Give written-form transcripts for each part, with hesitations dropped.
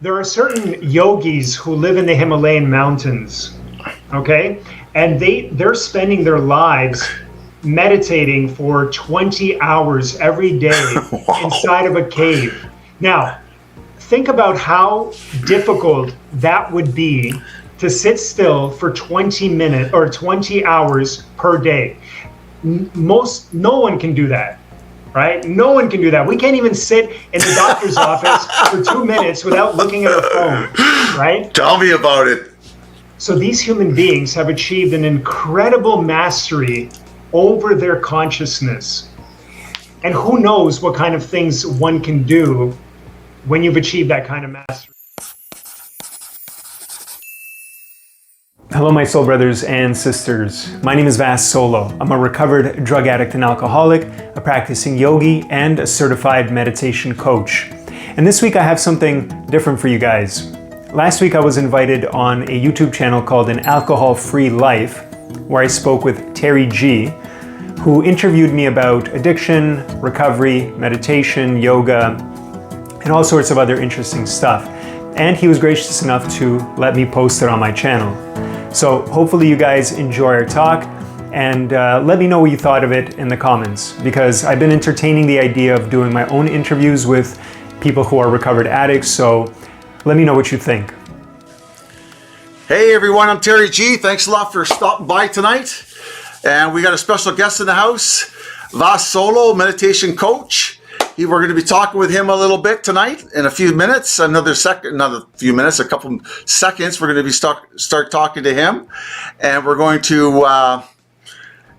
There are certain yogis who live in the Himalayan mountains, okay? And they're spending their lives meditating for 20 hours every day Wow. inside of a cave. Now, think about how difficult that would be to sit still for 20 minutes or 20 hours per day. No one can do that, right? No one can do that. We can't even sit in the doctor's office for 2 minutes without looking at our phone, right? Tell me about it. So these human beings have achieved an incredible mastery over their consciousness. And who knows what kind of things one can do when you've achieved that kind of mastery. Hello, my soul brothers and sisters. My name is Vas Solo. I'm a recovered drug addict and alcoholic, a practicing yogi, and a certified meditation coach. And this week I have something different for you guys. Last week I was invited on a YouTube channel called An Alcohol-Free Life, where I spoke with Terry G, who interviewed me about addiction, recovery, meditation, yoga, and all sorts of other interesting stuff. And he was gracious enough to let me post it on my channel. So hopefully you guys enjoy our talk, and let me know what you thought of it in the comments, because I've been entertaining the idea of doing my own interviews with people who are recovered addicts, so let me know what you think. Hey everyone, I'm Terry G. Thanks a lot for stopping by tonight. And we got a special guest in the house, Vas Solo, meditation coach. We're going to be talking with him a little bit tonight in a few minutes, a couple seconds. We're going to be start talking to him, and we're going to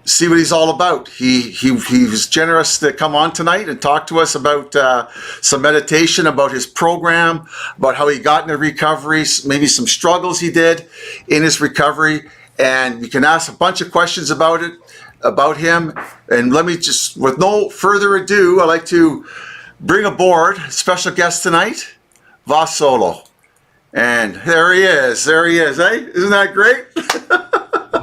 see what he's all about. He was generous to come on tonight and talk to us about some meditation, about his program, about how he got into recovery, maybe some struggles he did in his recovery. And you can ask a bunch of questions about him. And let me just, with no further ado, I'd like to bring aboard a special guest tonight, Vas Solo. And there he is, eh? Isn't that great?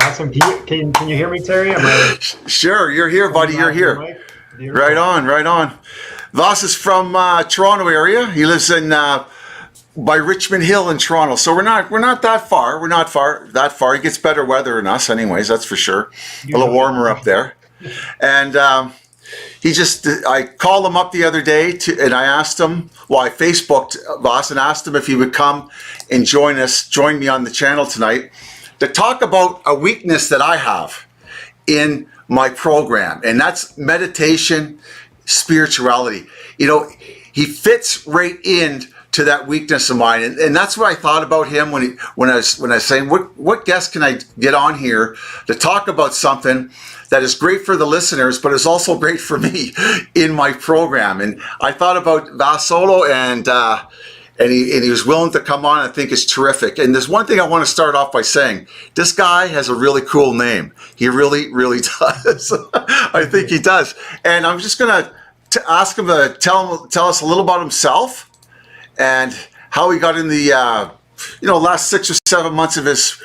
Awesome. Can you hear me, Terry? Sure, you're here, buddy. You're here. Right on. Vas is from Toronto area. He lives in by Richmond Hill in Toronto. So we're not that far. We're not that far. He gets better weather than us, anyways. That's for sure. A little warmer up there. And I called him up the other day and I asked him. Well, I Facebooked Vas and asked him if he would come and join me on the channel tonight, to talk about a weakness that I have in my program, and that's meditation, spirituality. You know, he fits right into that weakness of mine, and that's what I thought about him when I was saying, what guest can I get on here to talk about something that is great for the listeners, but is also great for me in my program. And I thought about Vas Solo, and he was willing to come on. I think it's terrific. And there's one thing I want to start off by saying. This guy has a really cool name. He really, really does. I think he does. And I'm just going to ask him to tell us a little about himself and how he got in the last 6 or 7 months of his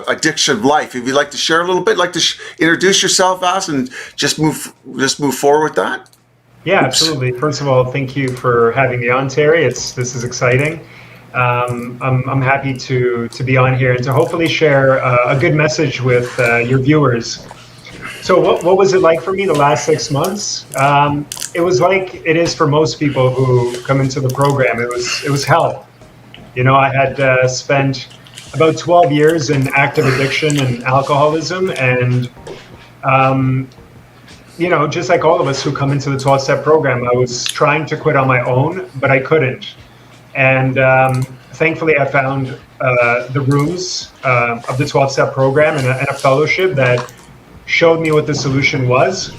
addiction life. If you'd like to share a little bit, like to introduce yourself, Vas, and just move forward with that. Yeah, absolutely. First of all, thank you for having me on, Terry. This is exciting. I'm happy to be on here and to hopefully share a good message with your viewers. So what was it like for me the last 6 months? It was like it is for most people who come into the program. It was hell. You know, I had spent about 12 years in active addiction and alcoholism, and just like all of us who come into the 12-step program, I was trying to quit on my own, but I couldn't. And thankfully, I found the rooms of the 12-step program and a fellowship that showed me what the solution was.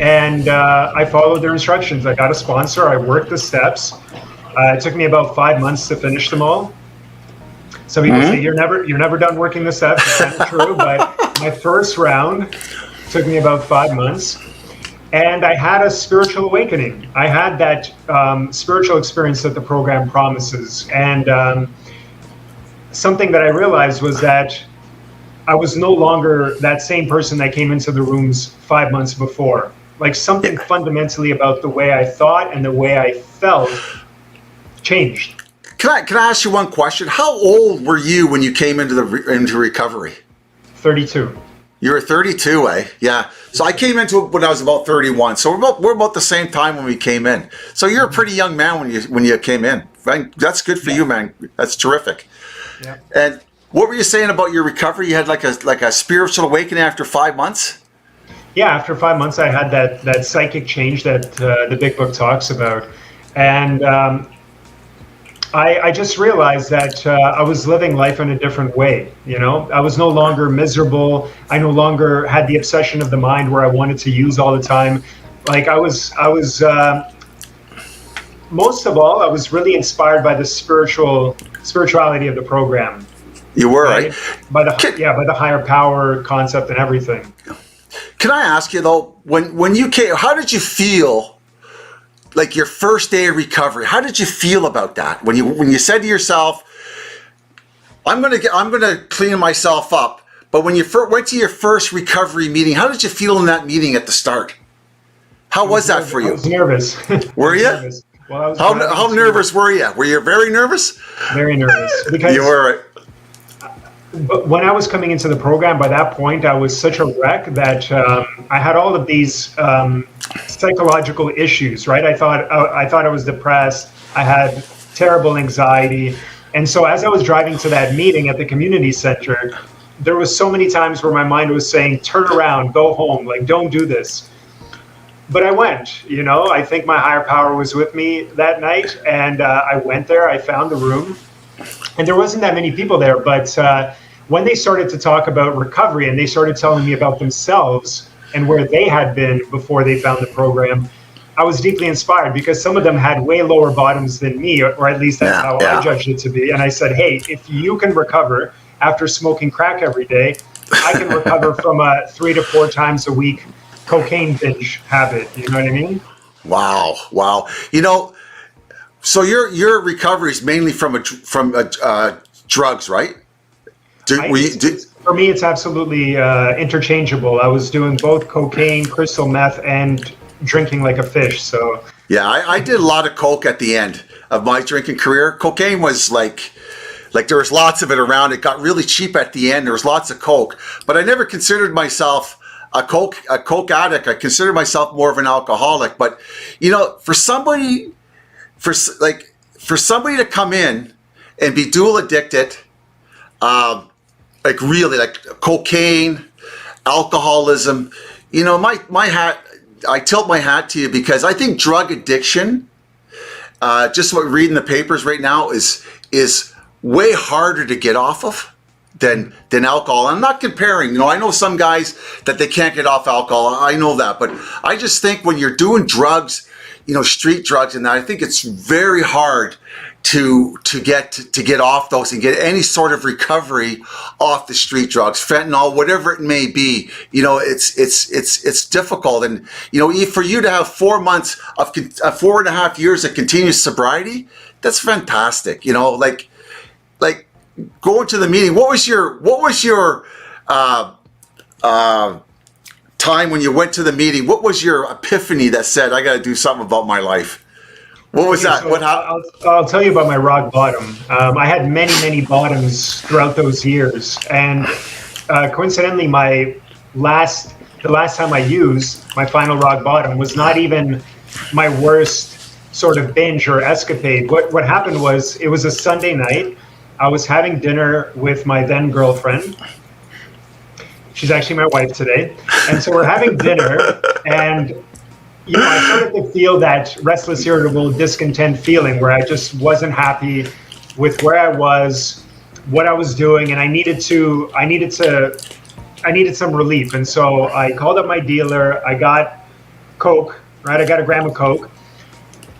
And I followed their instructions. I got a sponsor. I worked the steps. It took me about 5 months to finish them all. Some people say you're never done working the steps. It's not true, but my first round took me about 5 months, and I had a spiritual awakening. I had that spiritual experience that the program promises, and something that I realized was that I was no longer that same person that came into the rooms 5 months before. Like, something fundamentally about the way I thought and the way I felt changed. Can I ask you one question? How old were you when you came into recovery? 32. You were 32, eh? Yeah. So I came into it when I was about 31. So we're about the same time when we came in. So you're a pretty young man when you came in. Right? That's good for you, man. That's terrific. Yeah. And what were you saying about your recovery? You had like a spiritual awakening after 5 months? Yeah, after 5 months, I had that psychic change that the big book talks about. And I just realized that I was living life in a different way. You know, I was no longer miserable. I no longer had the obsession of the mind where I wanted to use all the time. Like I was most of all, I was really inspired by the spirituality of the program. You were, right? By the higher power concept and everything. Can I ask you though, when you came, how did you feel? Like your first day of recovery, how did you feel about that? When you said to yourself, I'm gonna clean myself up. But when you went to your first recovery meeting, how did you feel in that meeting at the start? How was that for you? I was nervous. Were you? Nervous. Well, how nervous were you? Were you very nervous? Very nervous. Because you were. When I was coming into the program, by that point, I was such a wreck that I had all of these psychological issues, right? I thought I was depressed. I had terrible anxiety. And so as I was driving to that meeting at the community center, there was so many times where my mind was saying, turn around, go home, like, don't do this. But I went, you know, I think my higher power was with me that night. And I went there, I found the room. And there wasn't that many people there, but when they started to talk about recovery and they started telling me about themselves and where they had been before they found the program, I was deeply inspired because some of them had way lower bottoms than me, or at least that's how I judged it to be. And I said, hey, if you can recover after smoking crack every day, I can recover from a 3 to 4 times a week cocaine binge habit. You know what I mean? Wow. You know, so your recovery is mainly from drugs, right? For me, it's absolutely interchangeable. I was doing both cocaine, crystal meth, and drinking like a fish. So yeah, I did a lot of coke at the end of my drinking career. Cocaine was like there was lots of it around. It got really cheap at the end. There was lots of coke, but I never considered myself a coke addict. I considered myself more of an alcoholic. But you know, for somebody to come in and be dual addicted, like really like cocaine, alcoholism, you know, I tilt my hat to you because I think drug addiction, just what reading the papers right now is way harder to get off of than alcohol. I'm not comparing, you know, I know some guys that they can't get off alcohol. I know that, but I just think when you're doing drugs, you know, street drugs and that, I think it's very hard to get off those and get any sort of recovery off the street drugs, fentanyl, whatever it may be. You know, it's difficult. And you know, for you to have 4 months of 4.5 years of continuous sobriety, that's fantastic. You know, like going to the meeting. What was your time when you went to the meeting? What was your epiphany that said, I got to do something about my life? What was that? So I'll tell you about my rock bottom. I had many bottoms throughout those years, and coincidentally, the last time I used my final rock bottom was not even my worst sort of binge or escapade. What happened was, it was a Sunday night. I was having dinner with my then girlfriend. She's actually my wife today, and so we're having dinner, and you know, I started to feel that restless, irritable, discontent feeling where I just wasn't happy with where I was, what I was doing, and I needed some relief. And so I called up my dealer. I got Coke, right? I got a gram of Coke.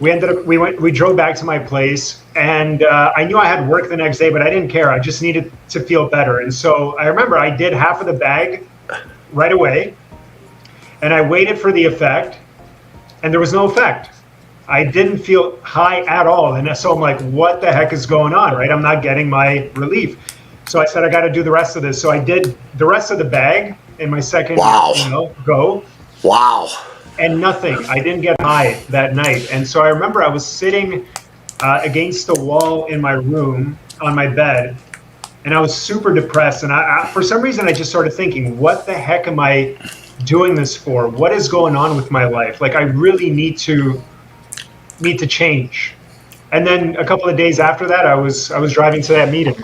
We drove back to my place, and I knew I had work the next day, but I didn't care. I just needed to feel better. And so I remember I did half of the bag right away, and I waited for the effect. And there was no effect. I didn't feel high at all. And so I'm like, what the heck is going on, right? I'm not getting my relief. So I said, I got to do the rest of this. So I did the rest of the bag in my second go. Wow. And nothing. I didn't get high that night. And so I remember I was sitting against the wall in my room on my bed. And I was super depressed. And I for some reason, I just started thinking, what the heck am I doing this for? What is going on with my life? Like, I really need to change. And then a couple of days after that, I was driving to that meeting.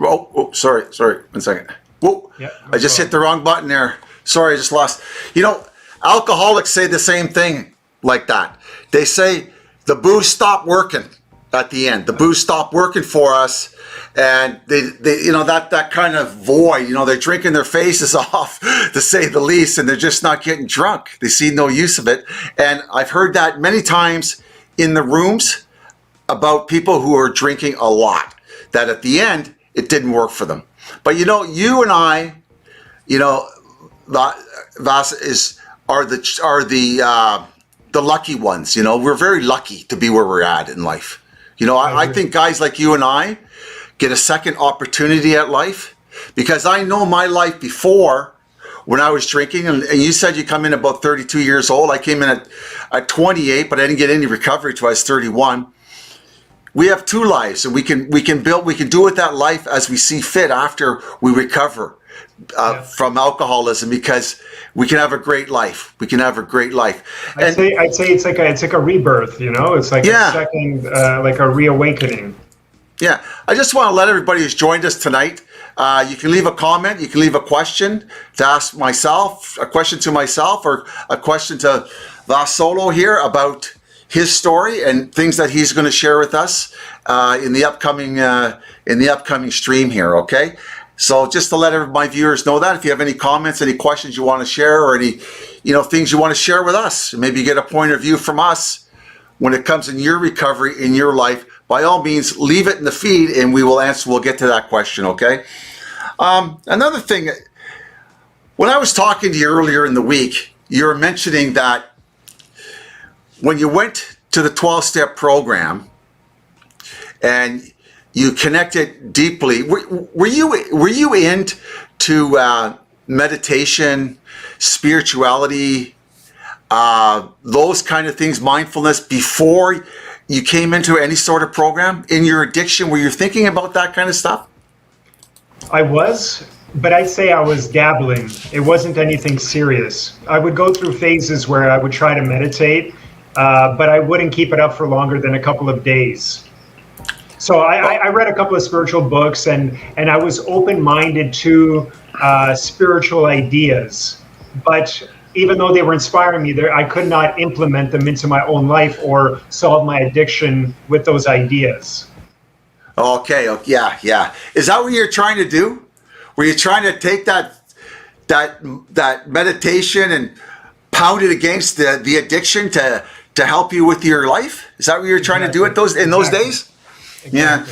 Oh, sorry. 1 second. Whoa, Yeah, I just hit the wrong button there. Sorry, I just lost. You know, alcoholics say the same thing like that. They say the booze stopped working at the end. The booze stopped working for us, and they you know, that kind of void, you know, they're drinking their faces off, to say the least, and they're just not getting drunk. They see no use of it. And I've heard that many times in the rooms about people who are drinking a lot, that at the end, it didn't work for them. But you know, you and I, you know, Vas are the lucky ones. You know, we're very lucky to be where we're at in life. You know, I think guys like you and I get a second opportunity at life, because I know my life before, when I was drinking, and you said you come in about 32 years old. I came in at 28, but I didn't get any recovery till I was 31. We have two lives, and we can do with that life as we see fit after we recover from alcoholism, because we can have a great life. We can have a great life. I'd say it's like a rebirth. You know, it's like a second, like a reawakening. Yeah, I just want to let everybody who's joined us tonight, you can leave a comment, you can leave a question to ask myself, a question to myself, or a question to Vas Solo here about his story and things that he's going to share with us in the upcoming stream here. Okay, so just to let my viewers know that, if you have any comments, any questions you want to share, or any things you want to share with us, maybe get a point of view from us when it comes in your recovery in your life, by all means, leave it in the feed and we will answer. We'll get to that question. Okay. Another thing, when I was talking to you earlier in the week, you were mentioning that when you went to the 12-step program and you connected deeply, were you into meditation, spirituality, those kind of things, mindfulness, before you came into any sort of program in your addiction? Were you thinking about that kind of stuff? I was, but I'd say I was dabbling. It wasn't anything serious. I would go through phases where I would try to meditate, but I wouldn't keep it up for longer than a couple of days. So I read a couple of spiritual books, and I was open-minded to spiritual ideas. But even though they were inspiring me, I could not implement them into my own life or solve my addiction with those ideas. Okay, yeah. Is that what you're trying to do? Were you trying to take that meditation and pound it against the addiction to help you with your life? Is that what you're trying to do in those days? Exactly. Yeah.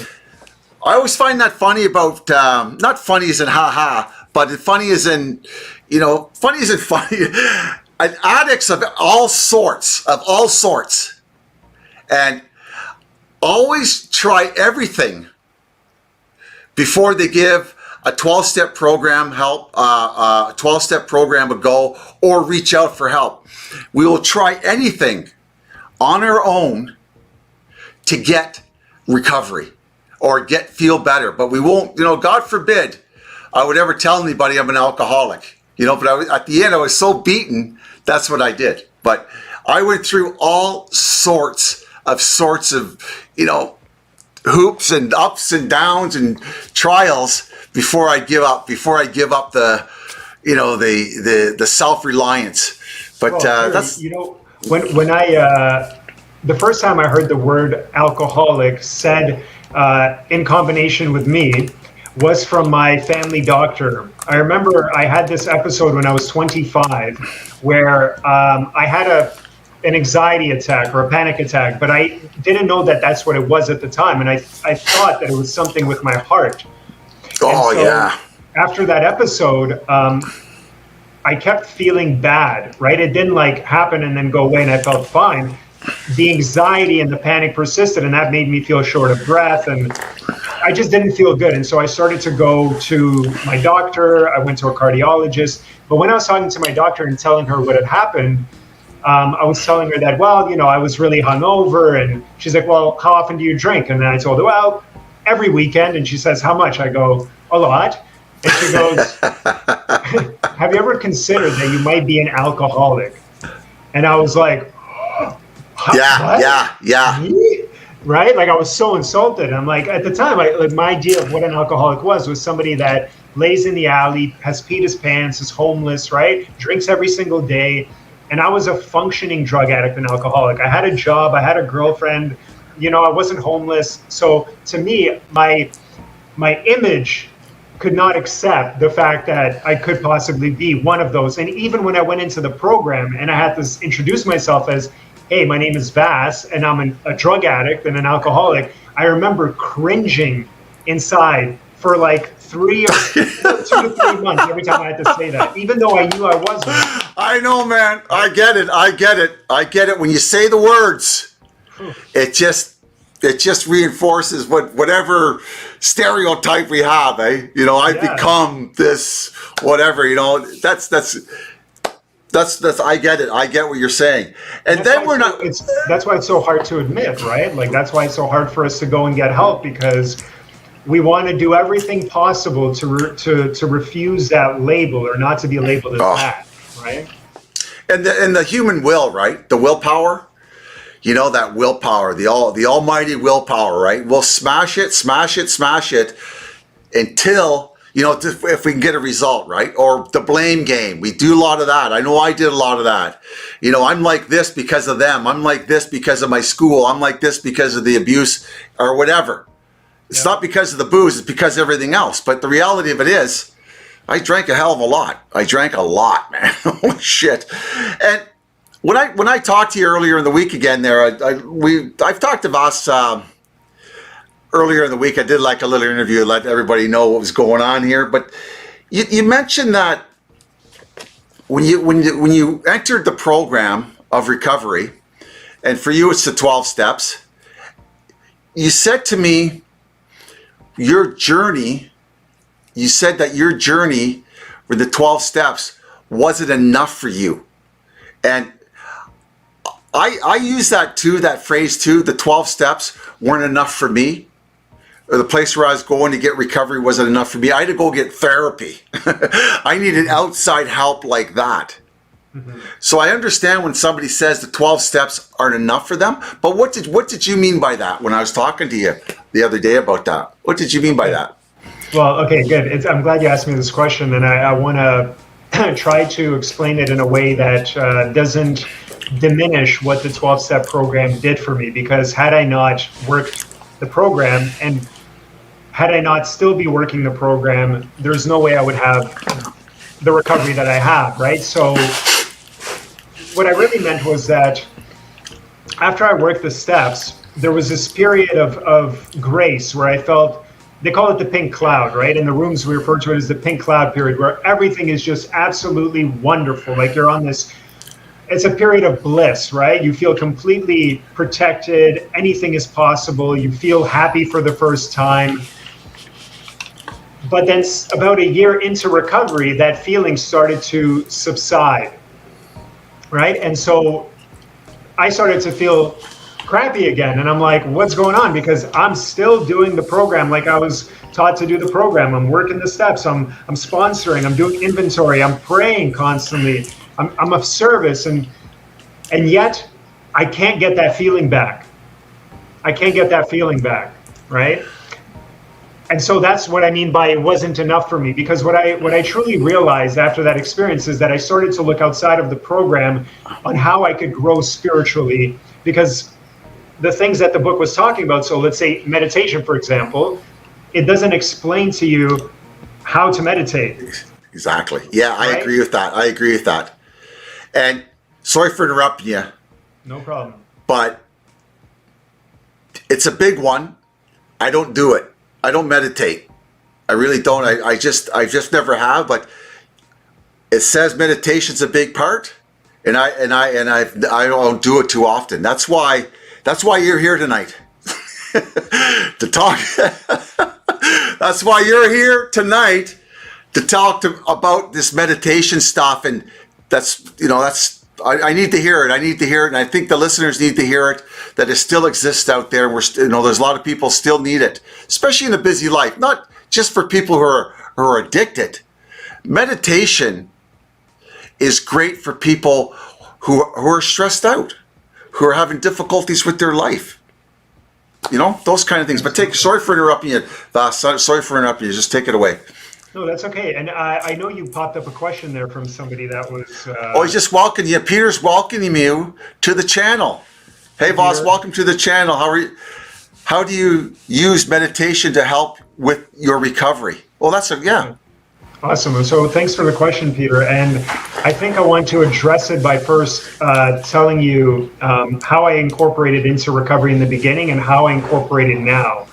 I always find that funny about, not funny as in ha-ha, but funny as in, funny as in funny. Addicts of all sorts, and always try everything before they give a 12-step program help, a 12-step program a go, or reach out for help. We will try anything on our own to get recovery or feel better, but we won't, God forbid I would ever tell anybody I'm an alcoholic, but at the end I was so beaten, that's what I did. But I went through all sorts of hoops and ups and downs and trials before I give up the self-reliance. But that's when I the first time I heard the word alcoholic said in combination with me was from my family doctor. I remember I had this episode when I was 25 where I had an anxiety attack or a panic attack, but I didn't know that that's what it was at the time. And I thought that it was something with my heart. Oh, so yeah. After that episode, I kept feeling bad, right? It didn't happen and then go away and I felt fine. The anxiety and the panic persisted, and that made me feel short of breath, and I just didn't feel good. And so I started to go to my doctor. I went to a cardiologist. But when I was talking to my doctor and telling her what had happened, I was telling her that, well, I was really hungover, and she's like, well, how often do you drink? And then I told her, well, every weekend. And she says, how much? I go, a lot. And she goes, have you ever considered that you might be an alcoholic? And I was like, yeah. Me? Right? Like, I was so insulted. I'm like, at the time, my idea of what an alcoholic was somebody that lays in the alley, has peed his pants, is homeless, right? Drinks every single day. And I was a functioning drug addict and alcoholic. I had a job, I had a girlfriend, I wasn't homeless. So to me, my image could not accept the fact that I could possibly be one of those. And even when I went into the program and I had to introduce myself as, hey, my name is Vass, and I'm a drug addict and an alcoholic, I remember cringing inside for like 2 to 3 months every time I had to say that, even though I knew I wasn't. I know, man. I get it. When you say the words, it just reinforces whatever stereotype we have, eh? I've become this, whatever, that's I get it. I get what you're saying. And then that's why it's so hard to admit, right? Like, that's why it's so hard for us to go and get help, because we want to do everything possible to refuse that label, or not to be labeled as that, right? And the human will, right? The willpower, that willpower, the almighty willpower, right? We'll smash it until, if we can get a result, right? Or the blame game. We do a lot of that. I know I did a lot of that. I'm like this because of them. I'm like this because of my school. I'm like this because of the abuse or whatever. It's not because of the booze, it's because of everything else. But the reality of it is, I drank a hell of a lot. I drank a lot, man. Holy shit. And when I talked to you earlier in the week again there, I've talked to Vass earlier in the week. I did like a little interview, let everybody know what was going on here. But you mentioned that when you entered the program of recovery, and for you it's the 12 steps, you said to me, you said that your journey with the 12 steps wasn't enough for you. And I use that phrase too, the 12 steps weren't enough for me. Or the place where I was going to get recovery wasn't enough for me. I had to go get therapy. I needed outside help like that. Mm-hmm. So I understand when somebody says the 12 steps aren't enough for them, but what did you mean by that when I was talking to you the other day about that? What did you mean by that? Well, okay, good. I'm glad you asked me this question, and I want to try to explain it in a way that doesn't diminish what the 12-step program did for me, because had I not worked the program, and had I not still be working the program, there's no way I would have the recovery that I have, right? So what I really meant was that after I worked the steps, there was this period of grace where I felt, they call it the pink cloud, right? In the rooms, we refer to it as the pink cloud period, where everything is just absolutely wonderful. Like, you're on this, it's a period of bliss, right? You feel completely protected. Anything is possible. You feel happy for the first time. But then about a year into recovery, that feeling started to subside, right? And so I started to feel crappy again. And I'm like, what's going on? Because I'm still doing the program like I was taught to do the program. I'm working the steps. I'm sponsoring. I'm doing inventory. I'm praying constantly. I'm of service. And yet I can't get that feeling back. I can't get that feeling back, right? And so that's what I mean by it wasn't enough for me, because what I truly realized after that experience is that I started to look outside of the program on how I could grow spiritually, because the things that the book was talking about, so let's say meditation, for example, it doesn't explain to you how to meditate. Exactly. Yeah, I agree with that. And sorry for interrupting you. No problem. But it's a big one. I don't do it. I don't meditate. I really don't. I just never have. But it says meditation's a big part, and I don't do it too often. That's why you're here tonight to talk. That's why you're here tonight to talk about this meditation stuff, and that's I need to hear it. I need to hear it, and I think the listeners need to hear it. That it still exists out there. There's a lot of people still need it, especially in a busy life. Not just for people who are addicted. Meditation is great for people who are stressed out, who are having difficulties with their life. Those kind of things. But sorry for interrupting you, Vas. Sorry for interrupting you. Just take it away. No, that's okay. And I know you popped up a question there from somebody that was... he's just welcoming you. Peter's welcoming you to the channel. Hey, Voss, welcome to the channel. How do you use meditation to help with your recovery? Well, yeah. Awesome. So thanks for the question, Peter. And I think I want to address it by first telling you how I incorporated into recovery in the beginning and how I incorporate it now.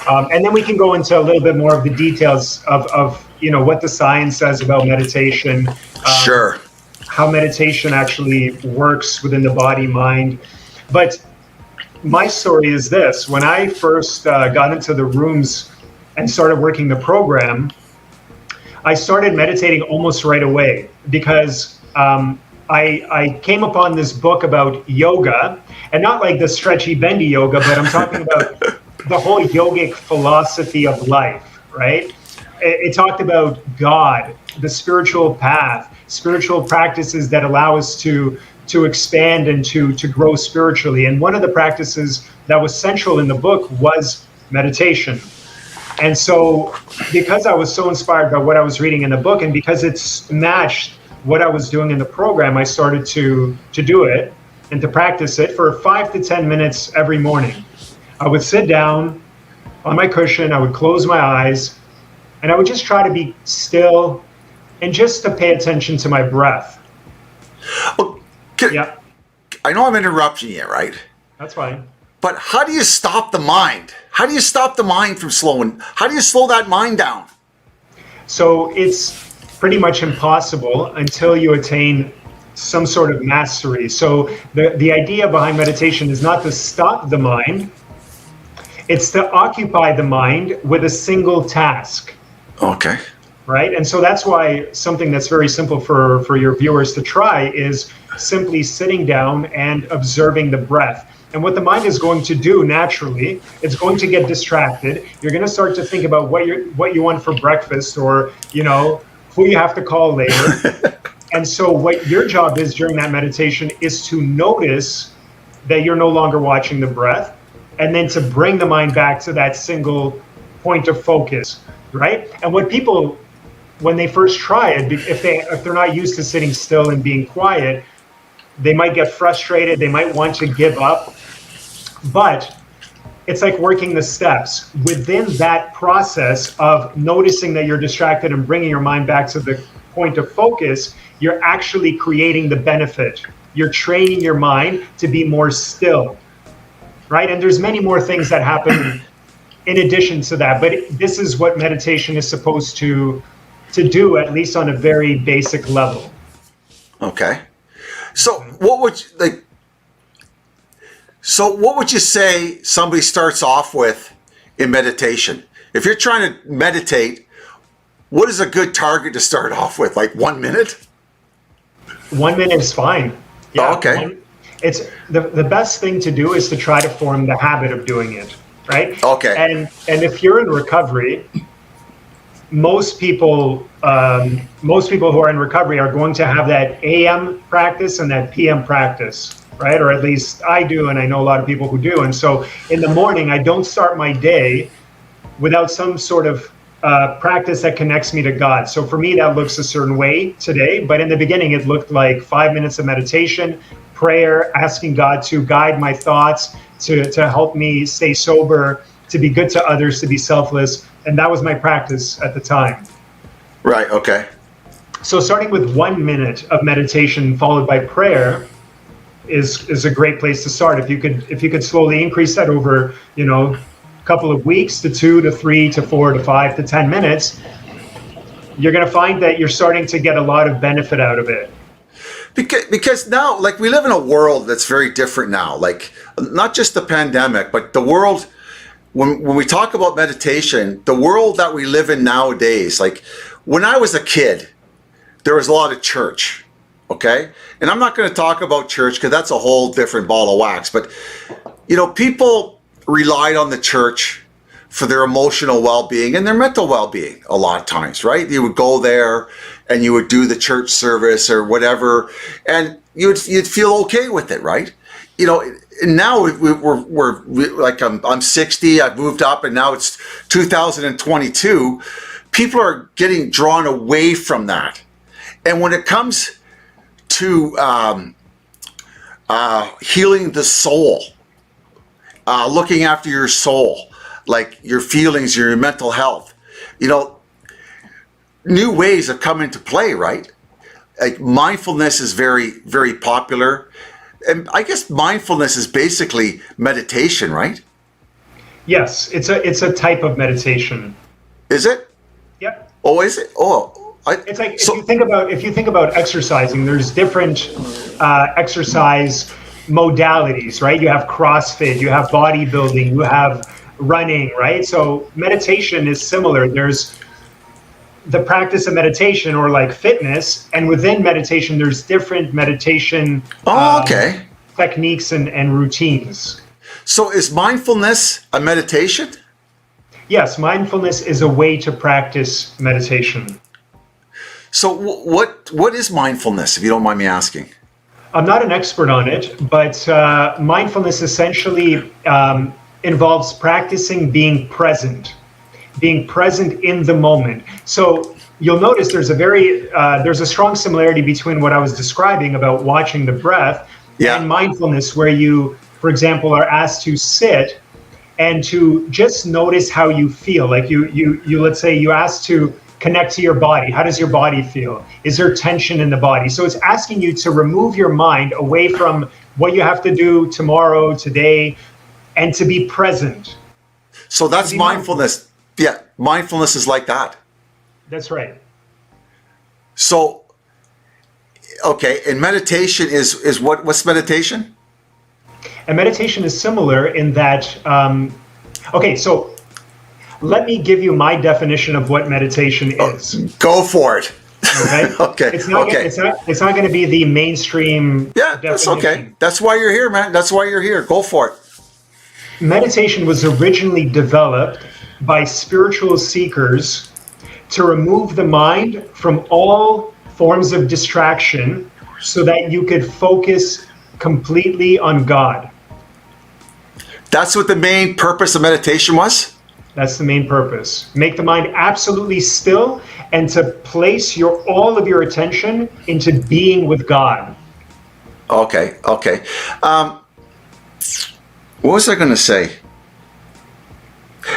And then we can go into a little bit more of the details of what the science says about meditation. Sure. How meditation actually works within the body, mind. But my story is this. When I first got into the rooms and started working the program, I started meditating almost right away because I came upon this book about yoga, and not like the stretchy bendy yoga, but I'm talking about the whole yogic philosophy of life, right? It talked about God, the spiritual path, spiritual practices that allow us to expand and to grow spiritually. And one of the practices that was central in the book was meditation. And so because I was so inspired by what I was reading in the book, and because it's matched what I was doing in the program, I started to do it and to practice it for 5 to 10 minutes every morning. I would sit down on my cushion, I would close my eyes, and I would just try to be still and just to pay attention to my breath. Well, Yeah, I know I'm interrupting you, right? that's fine. But how do you stop the mind? How do you stop the mind from slowing? How do you slow that mind down? So it's pretty much impossible until you attain some sort of mastery. So the idea behind meditation is not to stop the mind, it's to occupy the mind with a single task. Okay. Right? And so that's why something that's very simple for your viewers to try is simply sitting down and observing the breath. And what the mind is going to do naturally, it's going to get distracted. You're going to start to think about what you want for breakfast, or who you have to call later. And so what your job is during that meditation is to notice that you're no longer watching the breath, and then to bring the mind back to that single point of focus, right? And what people, when they first try it, if they're not used to sitting still and being quiet, they might get frustrated, they might want to give up. But it's like working the steps. Within that process of noticing that you're distracted and bringing your mind back to the point of focus, you're actually creating the benefit. You're training your mind to be more still, right? And there's many more things that happen in addition to that. But this is what meditation is supposed to do, at least on a very basic level. Okay. So what would you say somebody starts off with in meditation? If you're trying to meditate, what is a good target to start off with? Like 1 minute? 1 minute is fine. Yeah. Oh, okay. It's the best thing to do is to try to form the habit of doing it, right? Okay. And if you're in recovery, most people who are in recovery are going to have that AM practice and that PM practice, right? Or at least I do, and I know a lot of people who do. And so in the morning, I don't start my day without some sort of practice that connects me to God. So for me, that looks a certain way today. But in the beginning, it looked like 5 minutes of meditation, prayer, asking God to guide my thoughts, to help me stay sober, to be good to others, to be selfless. And that was my practice at the time. Right, okay. So starting with 1 minute of meditation followed by prayer is a great place to start. If you could slowly increase that over, a couple of weeks to 2 to 3 to 4 to 5 to 10 minutes, you're going to find that you're starting to get a lot of benefit out of it. Because now, like, we live in a world that's very different now. Like, not just the pandemic, but the world. When we talk about meditation, the world that we live in nowadays, like when I was a kid, there was a lot of church, okay? And I'm not going to talk about church because that's a whole different ball of wax. But, people relied on the church for their emotional well-being and their mental well-being a lot of times, right? You would go there and you would do the church service or whatever, and you'd feel okay with it, right? And now we're like, I'm 60, I've moved up, and now it's 2022. People are getting drawn away from that. And when it comes to healing the soul, looking after your soul, like your feelings, your mental health, new ways have come into play, right? Like mindfulness is very, very popular. And I guess mindfulness is basically meditation, right? Yes, it's a type of meditation. Is it? Yep. Oh, is it? Oh, it's like if you think about exercising, there's different exercise modalities, right? You have CrossFit, you have bodybuilding, you have running, right? So meditation is similar. There's the practice of meditation, or like fitness, and within meditation there's different meditation techniques and routines. So is mindfulness a meditation? Yes, mindfulness is a way to practice meditation. So what is mindfulness, if you don't mind me asking? I'm not an expert on it, but mindfulness essentially involves practicing being present in the moment. So you'll notice there's a strong similarity between what I was describing about watching the breath and mindfulness, where you, for example, are asked to sit and to just notice how you feel. Like you let's say you asked to connect to your body. How does your body feel? Is there tension in the body? So it's asking you to remove your mind away from what you have to do tomorrow, today, and to be present. So that's mindfulness. Yeah, mindfulness is like that. That's right. So, okay, and meditation is what's meditation? And meditation is similar in that, so let me give you my definition of what meditation is. Go for it. Okay. Okay. It's not going to be the mainstream. Yeah, that's okay. That's why you're here, man. That's why you're here. Go for it. Meditation was originally developed by spiritual seekers to remove the mind from all forms of distraction so that you could focus completely on God. That's what the main purpose of meditation was? That's the main purpose. Make the mind absolutely still and to place all of your attention into being with God. Okay. What was I going to say?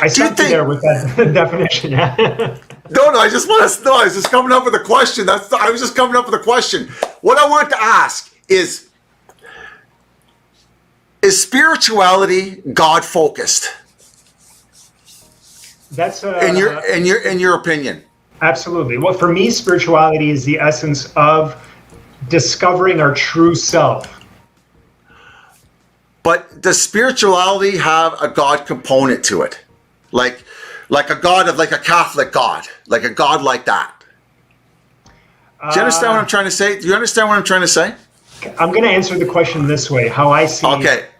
I stopped you there with that definition. No, I just want to. No, I was just coming up with a question. I was just coming up with a question. What I want to ask is spirituality God focused? That's in your opinion. Absolutely. Well, for me, spirituality is the essence of discovering our true self. But does spirituality have a God component to it? Like a God of like a Catholic God, like a God like that? Do you understand what I'm trying to say? Do you understand what I'm trying to say? I'm going to answer the question this way, how I see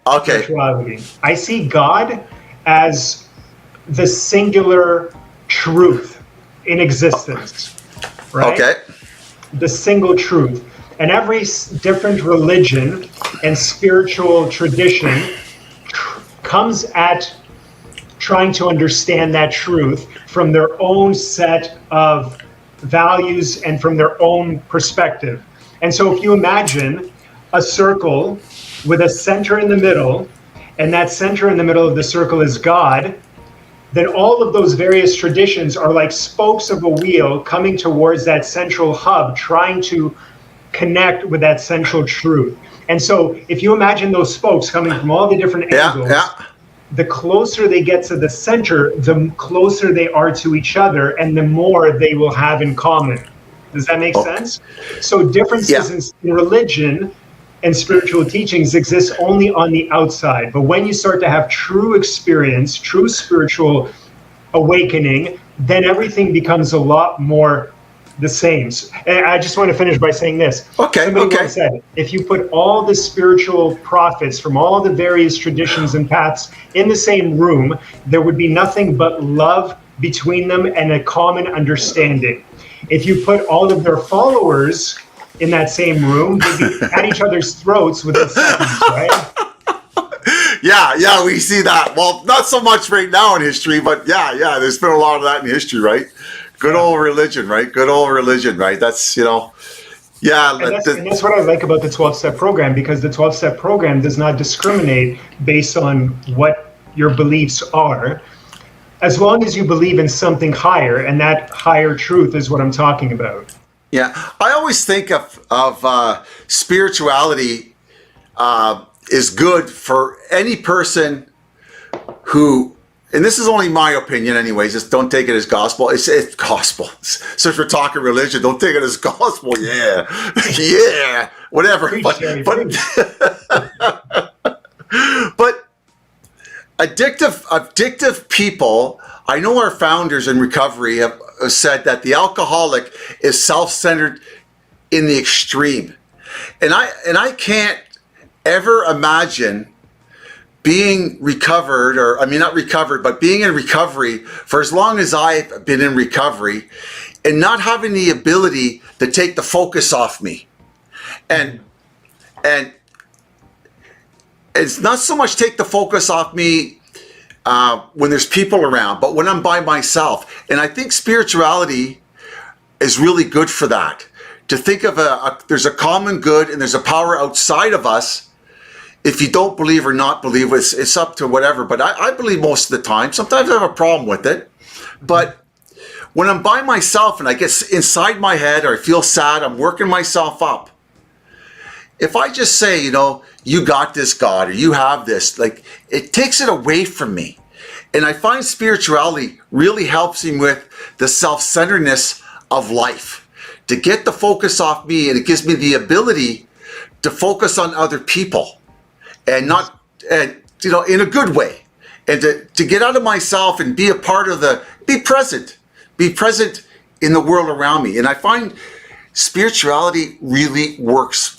spirituality. I see God as the singular truth in existence, right? Okay. The single truth. And every different religion and spiritual tradition comes at trying to understand that truth from their own set of values and from their own perspective. And so if you imagine a circle with a center in the middle, and that center in the middle of the circle is God, then all of those various traditions are like spokes of a wheel coming towards that central hub, trying to connect with that central truth. And so if you imagine those spokes coming from all the different angles, the closer they get to the center, the closer they are to each other and the more they will have in common. Does that make sense? So differences in religion and spiritual teachings exist only on the outside. But when you start to have true experience, true spiritual awakening, then everything becomes a lot more the same. And I just want to finish by saying this. Okay, Somebody okay. once said, if you put all the spiritual prophets from all the various traditions and paths in the same room, there would be nothing but love between them and a common understanding. If you put all of their followers in that same room, they'd be at each other's throats within seconds, right? Yeah, we see that. Well, not so much right now in history, but yeah, there's been a lot of that in history, right? Good old religion, right? Good old religion, right? That's, yeah. And that's what I like about the 12-step program, because the 12-step program does not discriminate based on what your beliefs are, as long as you believe in something higher, and that higher truth is what I'm talking about. Yeah, I always think of spirituality is good for any person who, and this is only my opinion anyways, just don't take it as gospel. It's gospel. So if you're talking religion, don't take it as gospel. Yeah, yeah, whatever. But addictive people, I know our founders in recovery have said that the alcoholic is self-centered in the extreme. And I can't ever imagine being recovered, or I mean not recovered, but being in recovery for as long as I've been in recovery and not having the ability to take the focus off me. And it's not so much take the focus off me when there's people around, but when I'm by myself. And I think spirituality is really good for that. To think of there's a common good and there's a power outside of us. If you don't believe or not believe, it's up to whatever. But I believe most of the time. Sometimes I have a problem with it. But when I'm by myself and I get inside my head or I feel sad, I'm working myself up. If I just say, you got this, God, or you have this, like, it takes it away from me. And I find spirituality really helps me with the self-centeredness of life, to get the focus off me, and it gives me the ability to focus on other people, and not, in a good way, and to get out of myself and be a part of be present in the world around me. And I find spirituality really works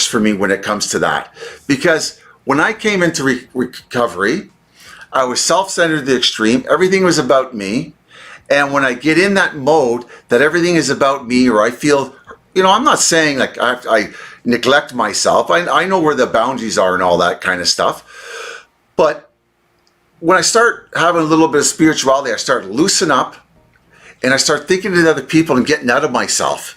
for me when it comes to that, because when I came into recovery, I was self-centered to the extreme. Everything was about me. And when I get in that mode that everything is about me, or I feel, I'm not saying like I neglect myself. I know where the boundaries are and all that kind of stuff. But when I start having a little bit of spirituality, I start loosen up and I start thinking of other people and getting out of myself.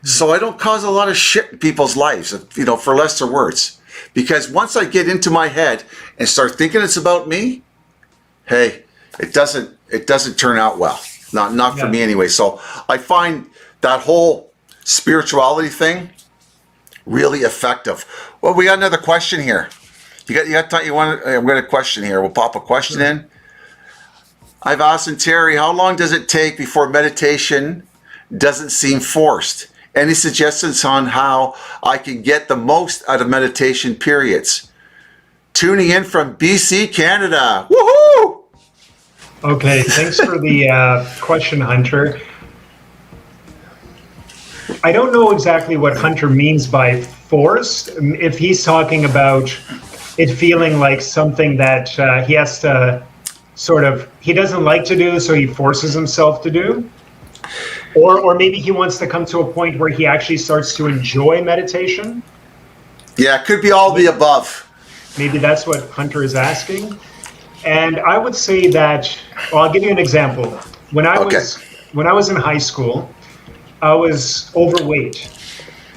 So I don't cause a lot of shit in people's lives, for lesser words. Because once I get into my head and start thinking it's about me, hey, it doesn't turn out well. Not for me anyway. So I find that whole spirituality thing really effective. Well, we got another question here. I've got a question here. We'll pop a question in. I've asked Terry, how long does it take before meditation doesn't seem forced? Any suggestions on how I can get the most out of meditation periods? Tuning in from BC, Canada. Woohoo! Okay, thanks for the question, Hunter. I don't know exactly what Hunter means by forced. If he's talking about it feeling like something that he has to he doesn't like to do, so he forces himself to do. Or maybe he wants to come to a point where he actually starts to enjoy meditation. Yeah, it could be all the above. Maybe that's what Hunter is asking. And I would say that, I'll give you an example. When I was in high school, I was overweight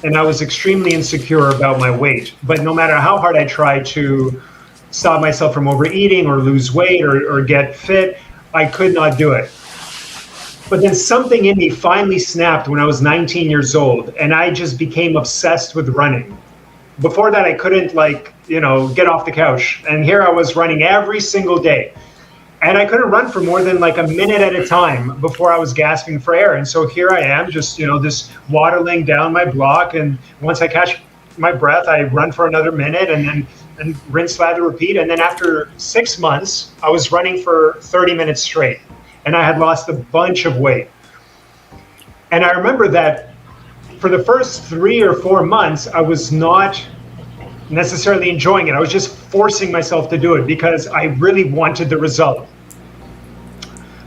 and I was extremely insecure about my weight. But no matter how hard I tried to stop myself from overeating or lose weight or get fit, I could not do it. But then something in me finally snapped when I was 19 years old, and I just became obsessed with running. Before that, I couldn't get off the couch. And here I was running every single day. And I couldn't run for more than a minute at a time before I was gasping for air. And so here I am, just, this waddling down my block. And once I catch my breath, I run for another minute and rinse, lather, repeat. And then after 6 months, I was running for 30 minutes straight. And I had lost a bunch of weight. And I remember that for the first 3 or 4 months, I was not necessarily enjoying it. I was just forcing myself to do it because I really wanted the result.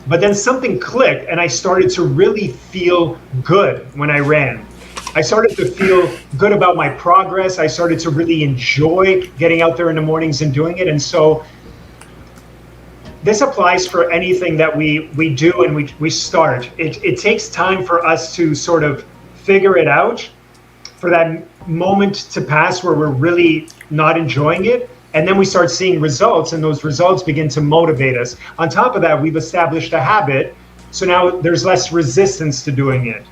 But then something clicked and I started to really feel good when I ran. I started to feel good about my progress. I started to really enjoy getting out there in the mornings and doing it. And so this applies for anything that we do and we start. It takes time for us to sort of figure it out, for that moment to pass where we're really not enjoying it. And then we start seeing results, and those results begin to motivate us. On top of that, we've established a habit, so now there's less resistance to doing it,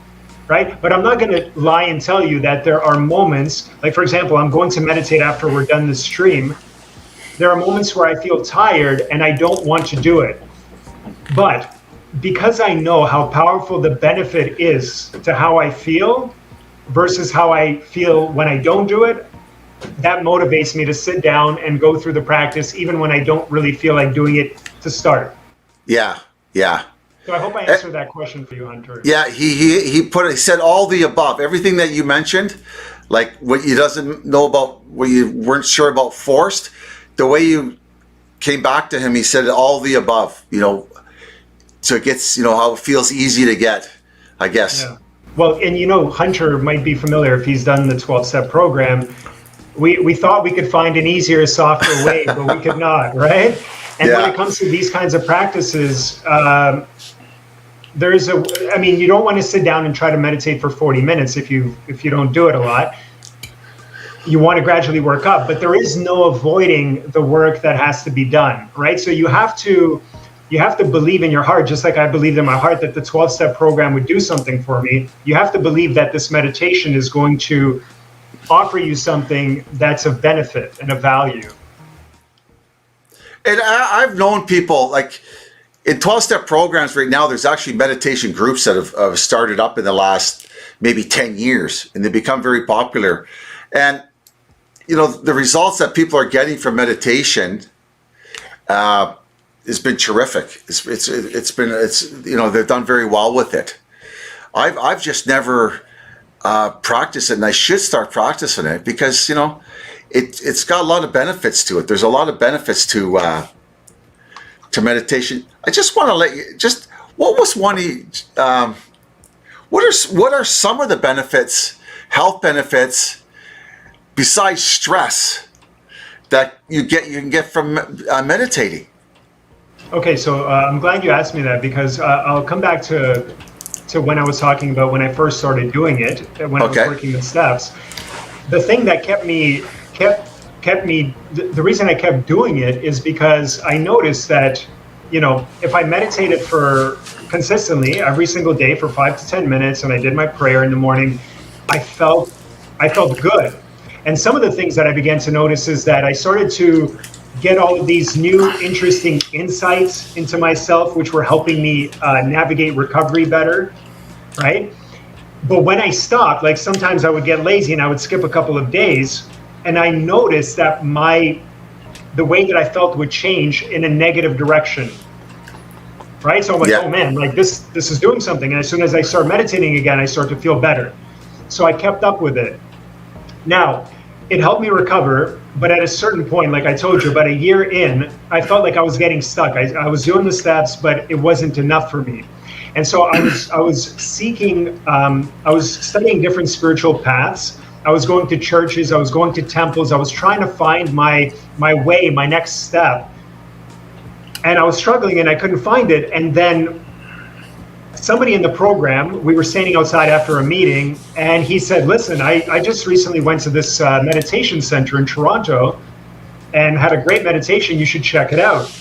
right? But I'm not going to lie and tell you that there are moments, like for example, I'm going to meditate after we're done this stream. There are moments where I feel tired and I don't want to do it. But because I know how powerful the benefit is to how I feel versus how I feel when I don't do it, that motivates me to sit down and go through the practice even when I don't really feel like doing it to start. Yeah. So I hope I answered that question for you, Hunter. Yeah, he said all the above, everything that you mentioned, like what you doesn't know about, what you weren't sure about forced, the way you came back to him, he said all the above, so it gets, how it feels easy to get, I guess. Yeah. Well, and Hunter might be familiar if he's done the 12-step program. We thought we could find an easier, softer way, but we could not, right? And when it comes to these kinds of practices, you don't want to sit down and try to meditate for 40 minutes if you don't do it a lot. You want to gradually work up, but there is no avoiding the work that has to be done, right? So you have to believe in your heart, just like I believed in my heart that the 12-step program would do something for me. You have to believe that this meditation is going to offer you something that's of benefit and of value. And I've known people, like in 12-step programs right now, there's actually meditation groups that have started up in the last maybe 10 years, and they become very popular. And, the results that people are getting from meditation has been terrific. They've done very well with it. I've just never practiced it, and I should start practicing it because it's got a lot of benefits to it. There's a lot of benefits to meditation. I just want to let you what are some of the benefits, health benefits besides stress that you can get from meditating? Okay, so I'm glad you asked me that because I'll come back to when I was talking about when I first started doing it, when I was working the steps. The thing that kept me, the reason I kept doing it is because I noticed that, if I meditated for consistently every single day for 5 to 10 minutes and I did my prayer in the morning, I felt good. And some of the things that I began to notice is that I started to get all of these new interesting insights into myself, which were helping me navigate recovery better, right? But when I stopped, like sometimes I would get lazy and I would skip a couple of days, and I noticed that the way that I felt would change in a negative direction, right? So I'm like, oh man, like this is doing something. And as soon as I start meditating again, I start to feel better. So I kept up with it. Now, it helped me recover, but at a certain point, like I told you, about a year in, I felt like I was getting stuck. I was doing the steps, but it wasn't enough for me. And so I was seeking, I was studying different spiritual paths. I was going to churches, I was going to temples, I was trying to find my way, my next step. And I was struggling and I couldn't find it. And then somebody in the program, we were standing outside after a meeting, and he said, listen, I just recently went to this meditation center in Toronto and had a great meditation. You should check it out.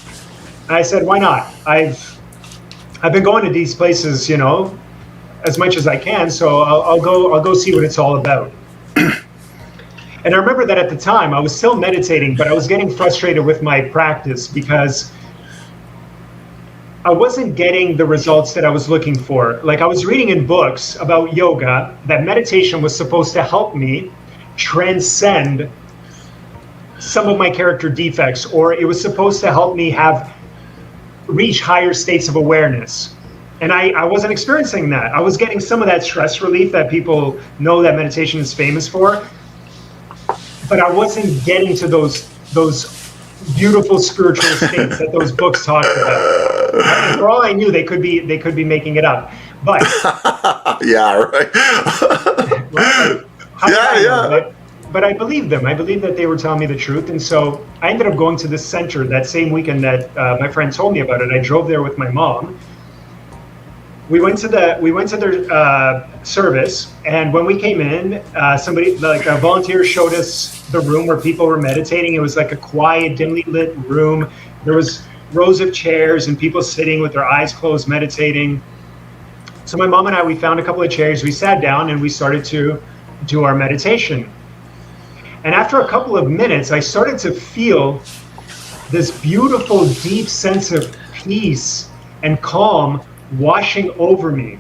And I said, why not? I've been going to these places, as much as I can, so I'll go see what it's all about. And I remember that at the time I was still meditating, but I was getting frustrated with my practice because I wasn't getting the results that I was looking for. Like I was reading in books about yoga that meditation was supposed to help me transcend some of my character defects, or it was supposed to help me reach higher states of awareness. And I wasn't experiencing that. I was getting some of that stress relief that people know that meditation is famous for, but I wasn't getting to those beautiful spiritual states that those books talked about. And for all I knew, they could be making it up. But yeah, right. right? Yeah. But I believed them. I believed that they were telling me the truth, and so I ended up going to this center that same weekend that my friend told me about it. I drove there with my mom. We went to their service, and when we came in, somebody, like a volunteer, showed us the room where people were meditating. It was like a quiet, dimly lit room. There was rows of chairs and people sitting with their eyes closed, meditating. So my mom and I, we found a couple of chairs. We sat down and we started to do our meditation. And after a couple of minutes, I started to feel this beautiful, deep sense of peace and calm washing over me.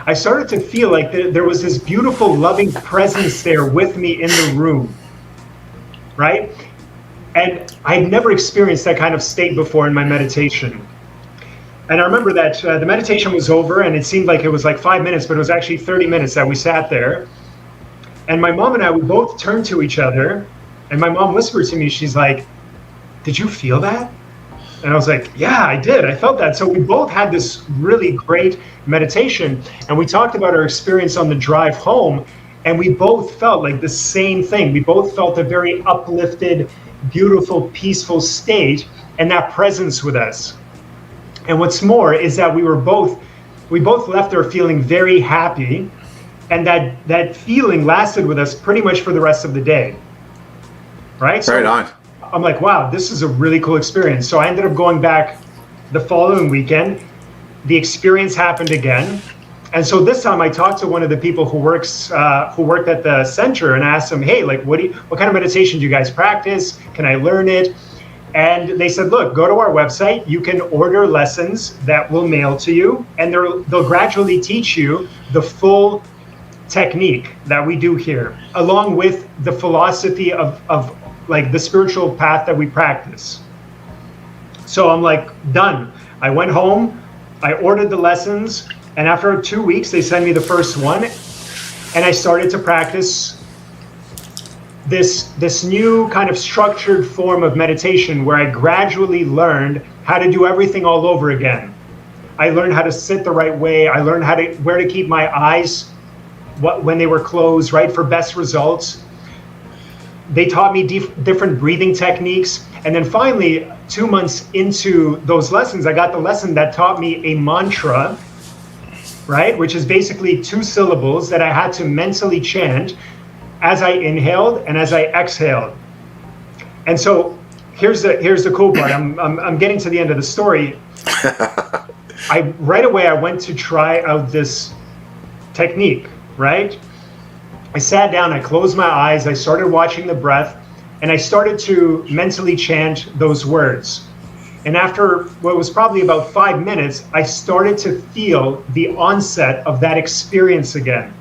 I started to feel like there was this beautiful, loving presence there with me in the room, right? And I'd never experienced that kind of state before in my meditation. And I remember that the meditation was over, and it seemed like it was like 5 minutes, but it was actually 30 minutes that we sat there. And my mom and I, we both turned to each other, and my mom whispered to me, she's like, "Did you feel that?" And I was like, "Yeah, I did. I felt that." So we both had this really great meditation, and we talked about our experience on the drive home, and we both felt like the same thing. We both felt a very uplifted, beautiful, peaceful state, and that presence with us. And what's more is that we both left there feeling very happy, and that feeling lasted with us pretty much for the rest of the day. Right? So right on. I'm like, wow, this is a really cool experience. So I ended up going back the following weekend. The experience happened again. And so this time I talked to one of the people who worked at the center and asked them, hey, like, what kind of meditation do you guys practice? Can I learn it? And they said, look, go to our website. You can order lessons that we'll mail to you, and they'll gradually teach you the full technique that we do here, along with the philosophy of like the spiritual path that we practice. So I'm like, done. I went home, I ordered the lessons, and after 2 weeks, they sent me the first one, and I started to practice this new kind of structured form of meditation where I gradually learned how to do everything all over again. I learned how to sit the right way. I learned where to keep my eyes when they were closed, right, for best results. They taught me different breathing techniques. And then finally, 2 months into those lessons, I got the lesson that taught me a mantra, right, which is basically 2 syllables that I had to mentally chant as I inhaled and as I exhaled. And so here's the cool part. I'm getting to the end of the story. Right away I went to try out this technique, right? I sat down, I closed my eyes, I started watching the breath, and I started to mentally chant those words. And after what was probably about 5 minutes, I started to feel the onset of that experience again.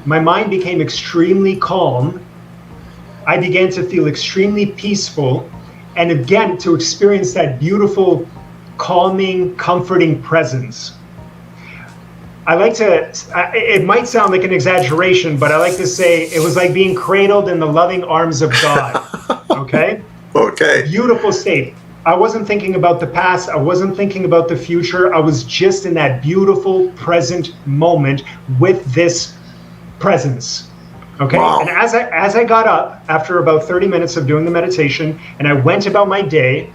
My mind became extremely calm. I began to feel extremely peaceful, and again to experience that beautiful, calming, comforting presence. It might sound like an exaggeration, but I like to say it was like being cradled in the loving arms of God. Okay? Okay. Beautiful state. I wasn't thinking about the past. I wasn't thinking about the future. I was just in that beautiful present moment with this presence. Okay? Wow. And as I got up after about 30 minutes of doing the meditation and I went about my day,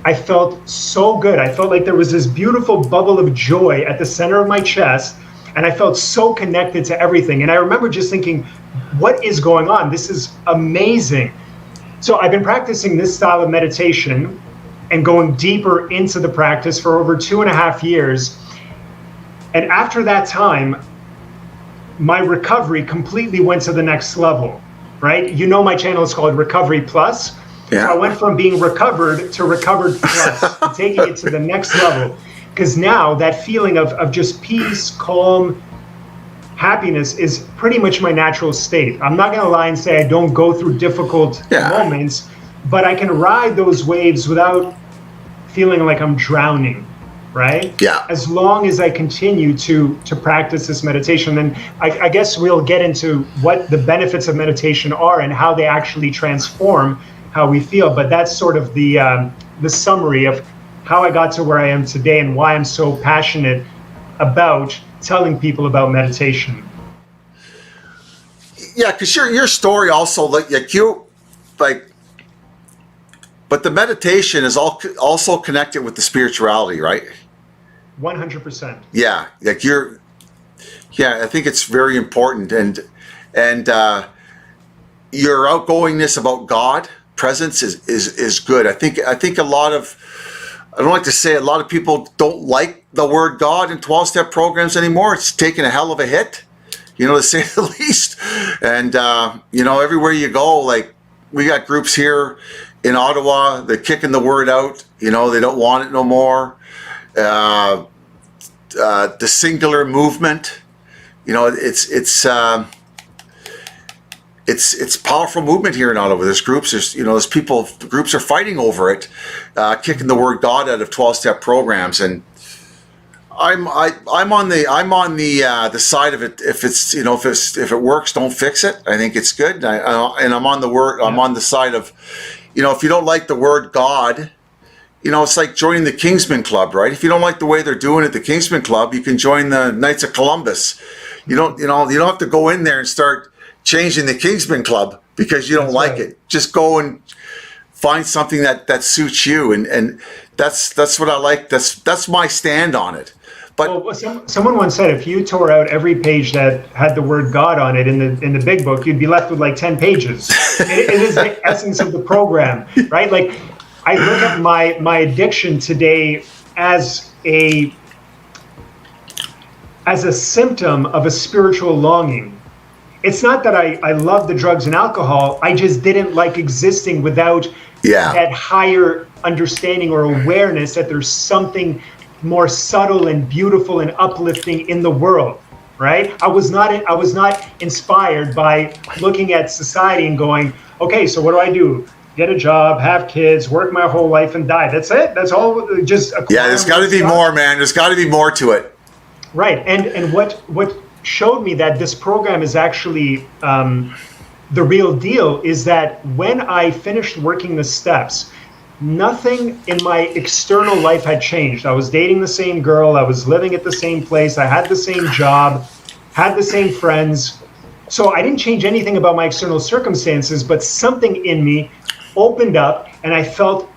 I felt so good. I felt like there was this beautiful bubble of joy at the center of my chest, and I felt so connected to everything. And I remember just thinking, what is going on? This is amazing. So I've been practicing this style of meditation and going deeper into the practice for over 2.5 years. And after that time, my recovery completely went to the next level, right? You know, my channel is called Recovery Plus. Yeah. So I went from being recovered to recovered plus, taking it to the next level. Because now that feeling of just peace, calm, happiness is pretty much my natural state. I'm not going to lie and say I don't go through difficult moments, but I can ride those waves without feeling like I'm drowning, right? Yeah. As long as I continue to practice this meditation, and I guess we'll get into what the benefits of meditation are and how they actually transform how we feel. But that's sort of the summary of how I got to where I am today and why I'm so passionate about telling people about meditation. Yeah, because your story also but the meditation is also connected with the spirituality, right? 100%. Yeah, I think it's very important, and your outgoingness about God presence is good. I think a lot of, I don't like to say, a lot of people don't like the word God in 12-step programs anymore. It's taken a hell of a hit, to say the least. And everywhere you go, like we got groups here in Ottawa, they're kicking the word out. They don't want it no more. The singular movement, it's powerful movement here in Ottawa. There's groups, there's people, the groups are fighting over it, kicking the word God out of 12-step programs. And I'm on the side of it. If if it works, don't fix it. I think it's good. And I'm on the side of, if you don't like the word God, it's like joining the Kingsman Club, right? If you don't like the way they're doing it, the Kingsman Club, you can join the Knights of Columbus. You don't have to go in there and start changing the Kingsman Club because you don't like it. Just go and find something that suits you, and that's what I like. That's my stand on it. But someone once said if you tore out every page that had the word God on it in the big book, you'd be left with like 10 pages. It is the essence of the program, right? Like I look at my addiction today as a symptom of a spiritual longing. It's not that I love the drugs and alcohol. I just didn't like existing without that higher understanding or awareness that there's something more subtle and beautiful and uplifting in the world, right? I was not inspired by looking at society and going, okay, so what do I do? Get a job, have kids, work my whole life and die. That's it? That's all? Just there's got to be more, man. There's got to be more to it. Right. And what showed me that this program is actually the real deal is that when I finished working the steps, nothing in my external life had changed. I was dating the same girl. I was living at the same place. I had the same job, had the same friends. So I didn't change anything about my external circumstances, but something in me opened up and I felt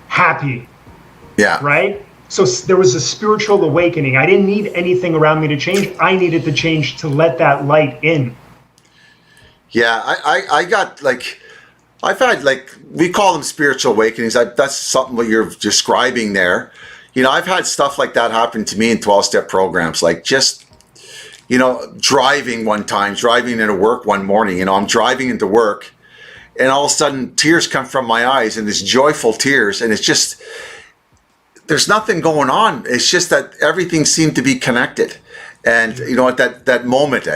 happy. Yeah. Right? So there was a spiritual awakening. I didn't need anything around me to change. I needed to change to let that light in. Yeah, I've had, we call them spiritual awakenings. That's something what you're describing there. I've had stuff like that happen to me in 12-step programs, like just, driving into work one morning. I'm driving into work and all of a sudden tears come from my eyes and it's joyful tears. And it's just, there's nothing going on. It's just that everything seemed to be connected. And, at that moment,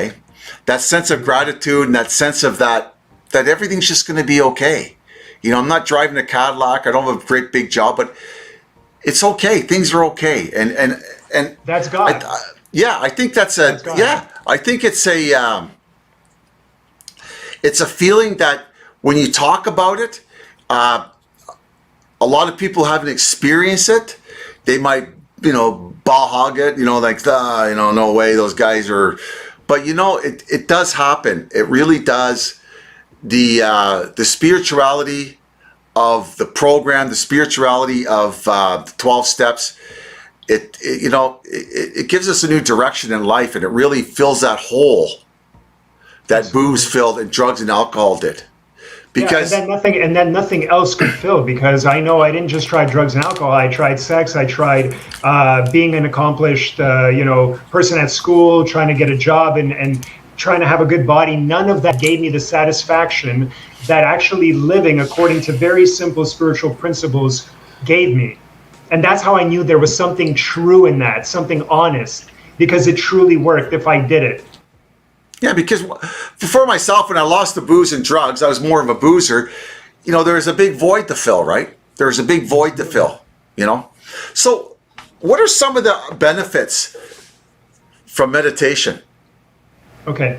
that sense of gratitude and that sense of that everything's just going to be okay. I'm not driving a Cadillac. I don't have a great big job, but it's okay. Things are okay. And that's God. I think that's I think it's a feeling that when you talk about it, a lot of people haven't experienced it. They might, ball hog it, no way, those guys are, but it does happen. It really does. The spirituality of the program, the spirituality of the 12 steps, it gives us a new direction in life, and it really fills that hole that booze filled and drugs and alcohol did. Because and then nothing else could fill, because I know I didn't just try drugs and alcohol. I tried sex. I tried being an accomplished person at school, trying to get a job and trying to have a good body. None of that gave me the satisfaction that actually living according to very simple spiritual principles gave me. And that's how I knew there was something true in that, something honest, because it truly worked if I did it. Yeah, because for myself, when I lost the booze and drugs, I was more of a boozer. There was a big void to fill, right? There was a big void to fill, So what are some of the benefits from meditation? Okay,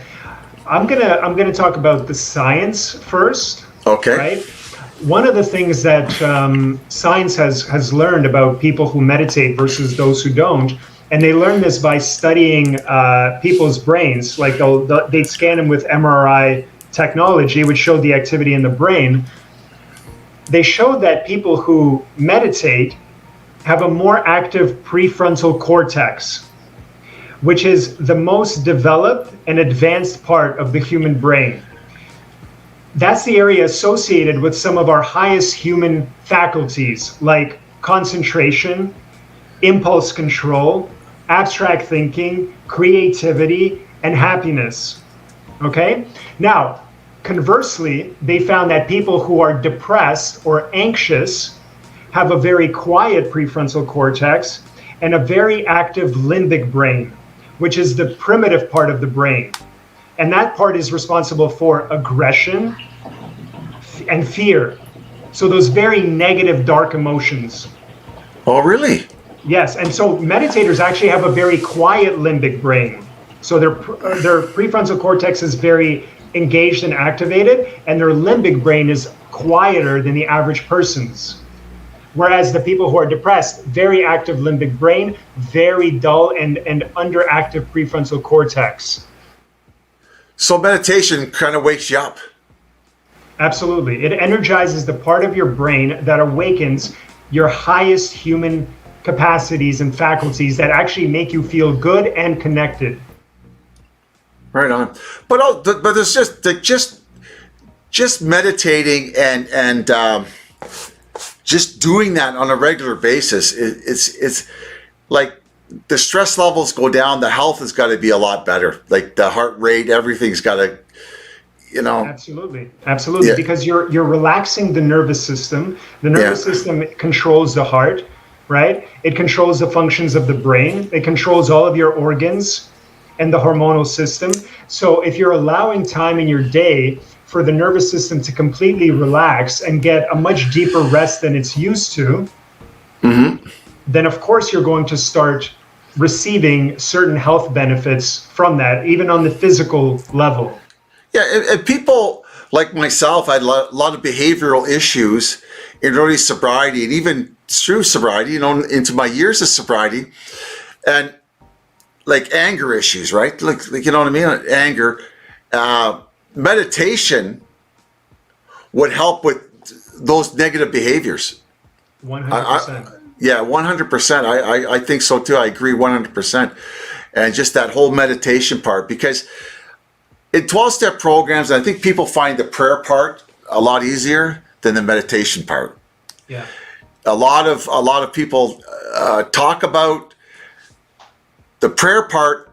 I'm gonna talk about the science first. Okay. Right. One of the things that science has learned about people who meditate versus those who don't, and they learn this by studying people's brains. Like they'd scan them with MRI technology, which showed the activity in the brain. They showed that people who meditate have a more active prefrontal cortex, which is the most developed and advanced part of the human brain. That's the area associated with some of our highest human faculties, like concentration, impulse control, abstract thinking, creativity, and happiness. Okay? Now, conversely, they found that people who are depressed or anxious have a very quiet prefrontal cortex and a very active limbic brain, which is the primitive part of the brain. And that part is responsible for aggression and fear. So those very negative, dark emotions. Oh, really? Yes, and so meditators actually have a very quiet limbic brain. So their prefrontal cortex is very engaged and activated, and their limbic brain is quieter than the average person's. Whereas the people who are depressed, very active limbic brain, very dull and underactive prefrontal cortex. So meditation kind of wakes you up. Absolutely. It energizes the part of your brain that awakens your highest human capacities and faculties that actually make you feel good and connected. Right on. But there's just meditating and just doing that on a regular basis. It's like the stress levels go down. The health has got to be a lot better. Like the heart rate, everything's got to, Absolutely. Yeah. Because you're relaxing the nervous system. The nervous Yeah. system controls the heart, right? It controls the functions of the brain. It controls all of your organs and the hormonal system. So if you're allowing time in your day for the nervous system to completely relax and get a much deeper rest than it's used to, then of course you're going to start receiving certain health benefits from that, even on the physical level. Yeah, and people like myself, I had a lot of behavioral issues in early sobriety and even through sobriety, into my years of sobriety, and like anger issues, right? Like you know what I mean? Anger. Meditation would help with those negative behaviors. 100%. Yeah, 100%. I think so too. I agree 100%. And just that whole meditation part, because in 12-step programs, I think people find the prayer part a lot easier than the meditation part. Yeah. A lot of people talk about the prayer part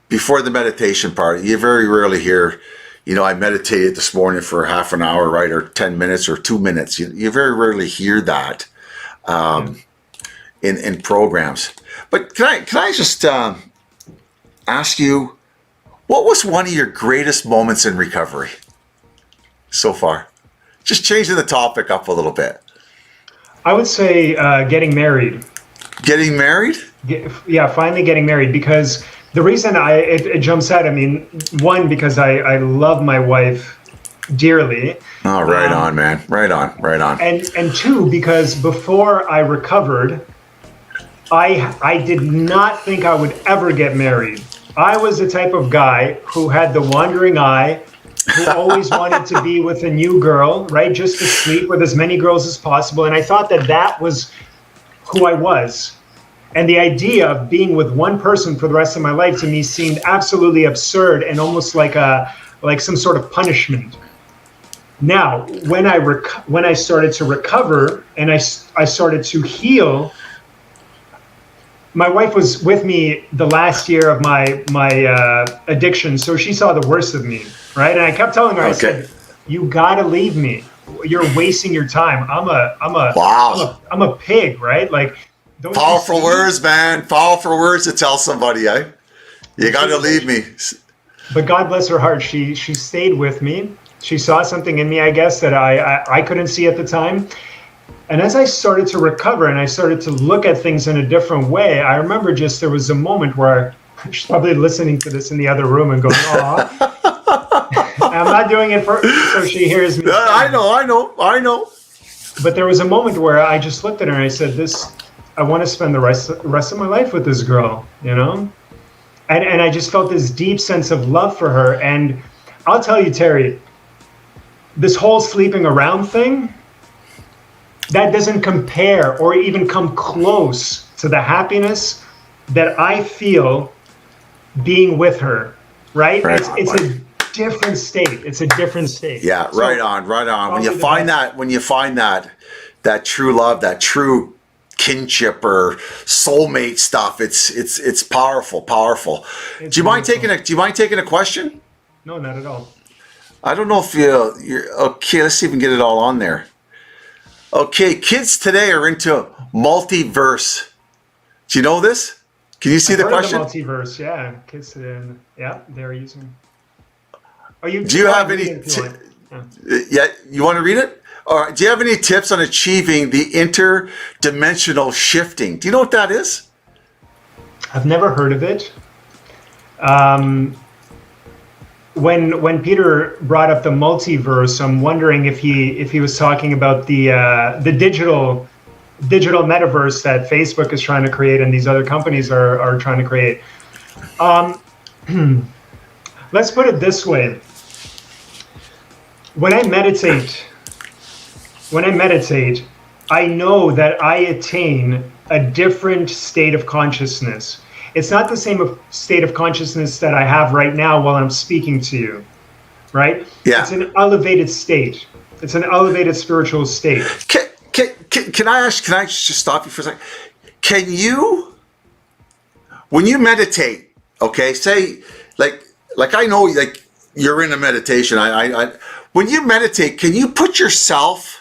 before the meditation part. You very rarely hear, I meditated this morning for half an hour, right, or 10 minutes or 2 minutes. You very rarely hear that in programs. But can I just ask you, what was one of your greatest moments in recovery so far? Just changing the topic up a little bit. I would say getting married. Getting married? Yeah, finally getting married, because the reason it jumps out, one, because I love my wife dearly. Oh, right on, man. Right on. And two, because before I recovered, I did not think I would ever get married. I was the type of guy who had the wandering eye, who always wanted to be with a new girl, right? Just to sleep with as many girls as possible. And I thought that was who I was. And the idea of being with one person for the rest of my life to me seemed absolutely absurd and almost like some sort of punishment. Now, when I started to recover and I started to heal, my wife was with me the last year of my addiction, so she saw the worst of me, right? And I kept telling her, I said, "You gotta leave me. You're wasting your time. I'm a pig, right? Like, don't powerful words, man. Powerful words to tell somebody, eh? You gotta leave me." But God bless her heart, she stayed with me. She saw something in me, I guess, that I couldn't see at the time. And as I started to recover and I started to look at things in a different way, I remember just there was a moment where she's probably listening to this in the other room and going, "Aw." I'm not doing it so she hears me. I know. But there was a moment where I just looked at her and I said, I want to spend the rest of my life with this girl, you know? And I just felt this deep sense of love for her. And I'll tell you, Terry, this whole sleeping around thing, that doesn't compare or even come close to the happiness that I feel being with her, right? It's a different state. It's a different state. Yeah, so, right on. When you find that true love, that true kinship or soulmate stuff, it's powerful. Do you mind taking a question? No, not at all. I don't know if you're okay. Let's see if we can get it all on there. Okay, kids today are into multiverse. Do you know this? Can you see the question? The multiverse, yeah. Kids today, yeah, they're using. Do you have any? Yeah, you want to read it? Or do you have any tips on achieving the interdimensional shifting? Do you know what that is? I've never heard of it. When Peter brought up the multiverse, I'm wondering if he was talking about the digital metaverse that Facebook is trying to create and these other companies are trying to create. Let's put it this way. When I meditate, I know that I attain a different state of consciousness. It's not the same state of consciousness that I have right now while I'm speaking to you, right? Yeah. It's an elevated state. It's an elevated spiritual state. Can I just stop you for a second? Can you, when you meditate, okay, say, like I know, like you're in a meditation. When you meditate, can you put yourself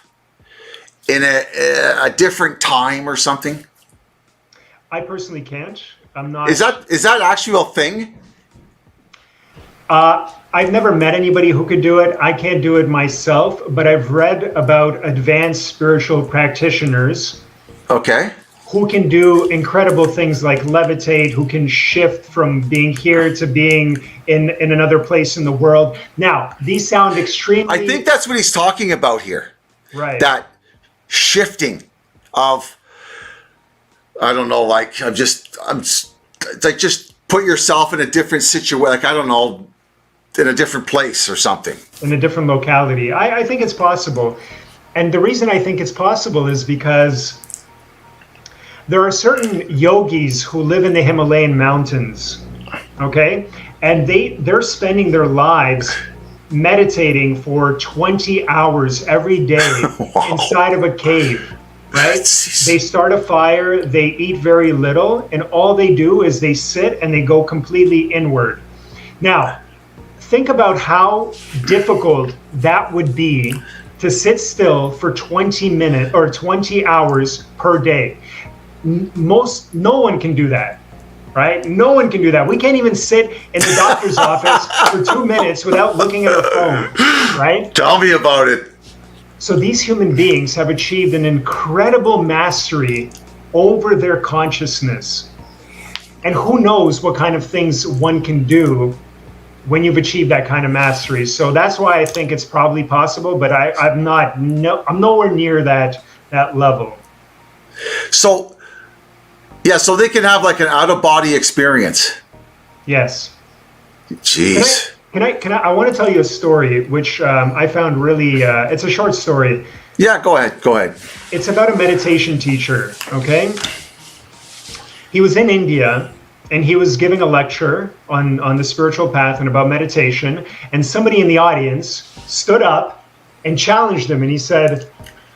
in a different time or something? I personally can't. I'm not. Is that actually a thing? I've never met anybody who could do it. I can't do it myself, but I've read about advanced spiritual practitioners. Okay. Who can do incredible things like levitate, who can shift from being here to being in another place in the world. Now, these sound extremely... I think that's what he's talking about here. Right. That shifting of, I don't know, like just put yourself in a different situation, like, I don't know, in a different place or something. In a different locality. I think it's possible. And the reason I think it's possible is because there are certain yogis who live in the Himalayan mountains, okay? And they're spending their lives meditating for 20 hours every day wow. inside of a cave, right? They start a fire, they eat very little, and all they do is they sit and they go completely inward. Now, think about how difficult that would be to sit still for 20 minutes or 20 hours per day. No one can do that, right? No one can do that. We can't even sit in the doctor's office for 2 minutes without looking at our phone, right? Tell me about it. So these human beings have achieved an incredible mastery over their consciousness. And who knows what kind of things one can do when you've achieved that kind of mastery. So that's why I think it's probably possible, but I'm nowhere near that level. So, yeah, so they can have like an out-of-body experience. Yes. Jeez. I want to tell you a story, which I found really, it's a short story. Yeah, go ahead. It's about a meditation teacher, okay? He was in India, and he was giving a lecture on the spiritual path and about meditation, and somebody in the audience stood up and challenged him, and he said,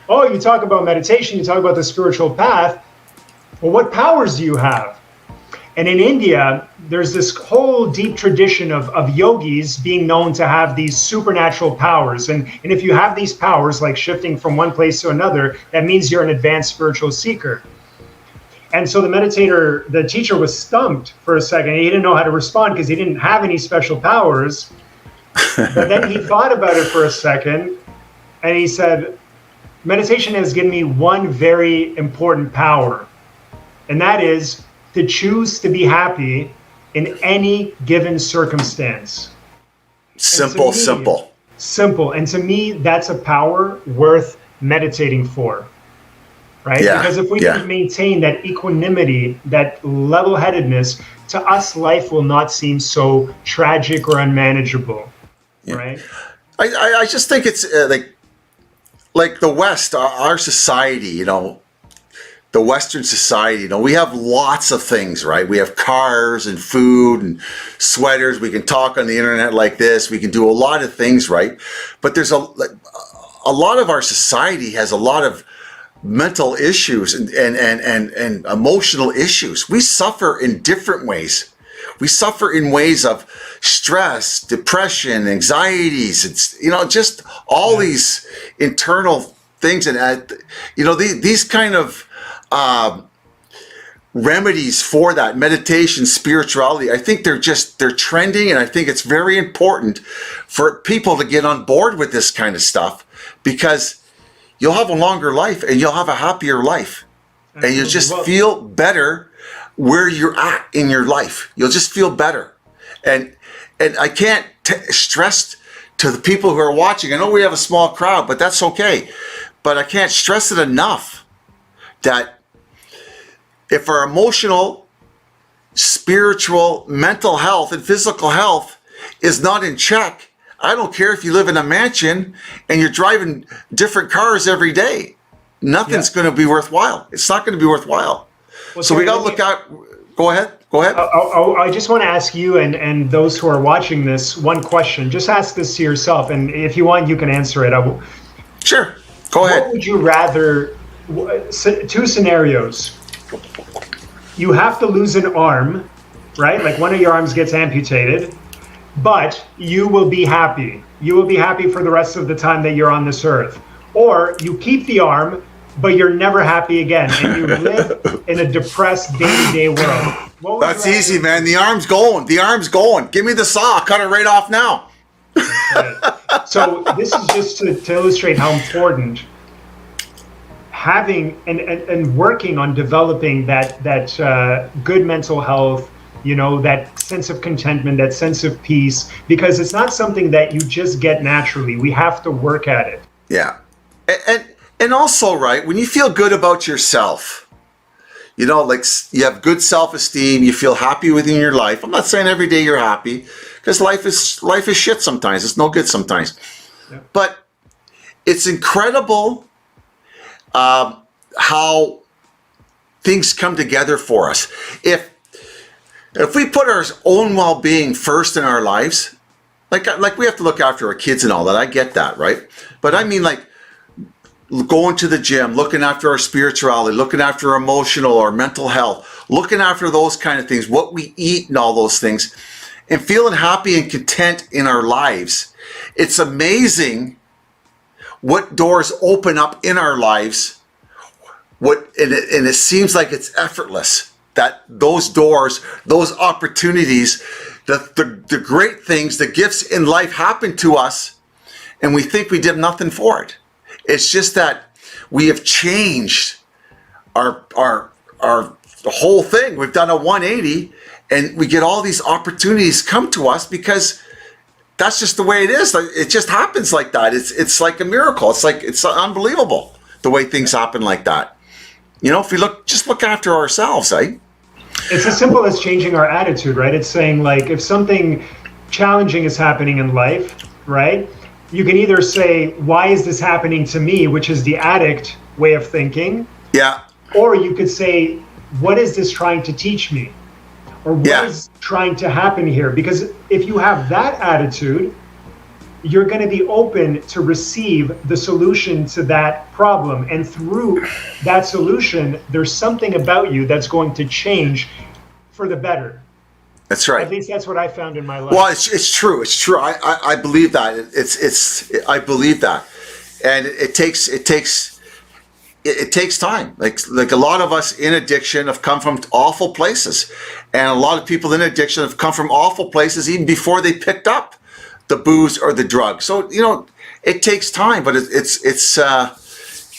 "Oh, you talk about meditation, you talk about the spiritual path. Well, what powers do you have?" And in India, there's this whole deep tradition of yogis being known to have these supernatural powers. And if you have these powers, like shifting from one place to another, that means you're an advanced spiritual seeker. And so the teacher was stumped for a second. He didn't know how to respond because he didn't have any special powers. But then he thought about it for a second, and he said, meditation has given me one very important power, and that is to choose to be happy in any given circumstance. Simple, simple. Simple. And to me, that's a power worth meditating for, right? Yeah, Because if we can maintain that equanimity, that level-headedness, to us, life will not seem so tragic or unmanageable, right? I just think it's like the West, our society, you know, the Western society, you know, we have lots of things, right? We have cars and food and sweaters. We can talk on the internet like this. We can do a lot of things, right? But there's a lot of our society has a lot of mental issues and emotional issues. We suffer in different ways. We suffer in ways of stress, depression, anxieties. It's, you know, just all these internal things. And, you know, these kind of remedies for that, meditation, spirituality, I think they're trending, and I think it's very important for people to get on board with this kind of stuff, because you'll have a longer life and you'll have a happier life, and you'll just feel better where you're at in your life. You'll just feel better. And I can't stress to the people who are watching, I know we have a small crowd, but that's okay. But I can't stress it enough that if our emotional, spiritual, mental health, and physical health is not in check, I don't care if you live in a mansion and you're driving different cars every day. Nothing's going to be worthwhile. It's not going to be worthwhile. Well, so we got to look at. Go ahead. I just want to ask you and those who are watching this one question. Just ask this to yourself, and if you want, you can answer it. Sure. Go ahead. What would you rather? Two scenarios. You have to lose an arm, right? Like one of your arms gets amputated, but you will be happy. You will be happy for the rest of the time that you're on this earth. Or you keep the arm, but you're never happy again, and you live in a depressed day-to-day world. That's easy, man. The arm's going. The arm's going. Give me the saw. Cut it right off now. So this is just to illustrate how important having and working on developing that good mental health, you know, that sense of contentment, that sense of peace, because it's not something that you just get naturally. We have to work at it. Yeah. And also, right, when you feel good about yourself, you know, like you have good self-esteem, you feel happy within your life. I'm not saying every day you're happy, because life is shit sometimes. It's no good sometimes. Yeah. But it's incredible how things come together for us. If we put our own well-being first in our lives, like we have to look after our kids and all that. I get that, right? But I mean, like, going to the gym, looking after our spirituality, looking after our emotional or mental health, looking after those kind of things, what we eat and all those things, and feeling happy and content in our lives. It's amazing what doors open up in our lives. And it seems like it's effortless, that those doors, those opportunities, the great things, the gifts in life happen to us, and we think we did nothing for it. It's just that we have changed our the whole thing. We've done a 180, and we get all these opportunities come to us because that's just the way it is. It just happens like that. It's like a miracle. It's unbelievable the way things happen like that. You know, if we just look after ourselves, eh? It's as simple as changing our attitude, right? It's saying, like, if something challenging is happening in life, right? You can either say, why is this happening to me, which is the addict way of thinking. Yeah. Or you could say, what is this trying to teach me? Or what is trying to happen here? Because if you have that attitude, you're going to be open to receive the solution to that problem. And through that solution, there's something about you that's going to change for the better. That's right. At least that's what I found in my life. Well, it's true. It's true. I believe that. I believe that. And it takes time. Like a lot of us in addiction have come from awful places. And a lot of people in addiction have come from awful places even before they picked up the booze or the drug. So, you know, it takes time, but it's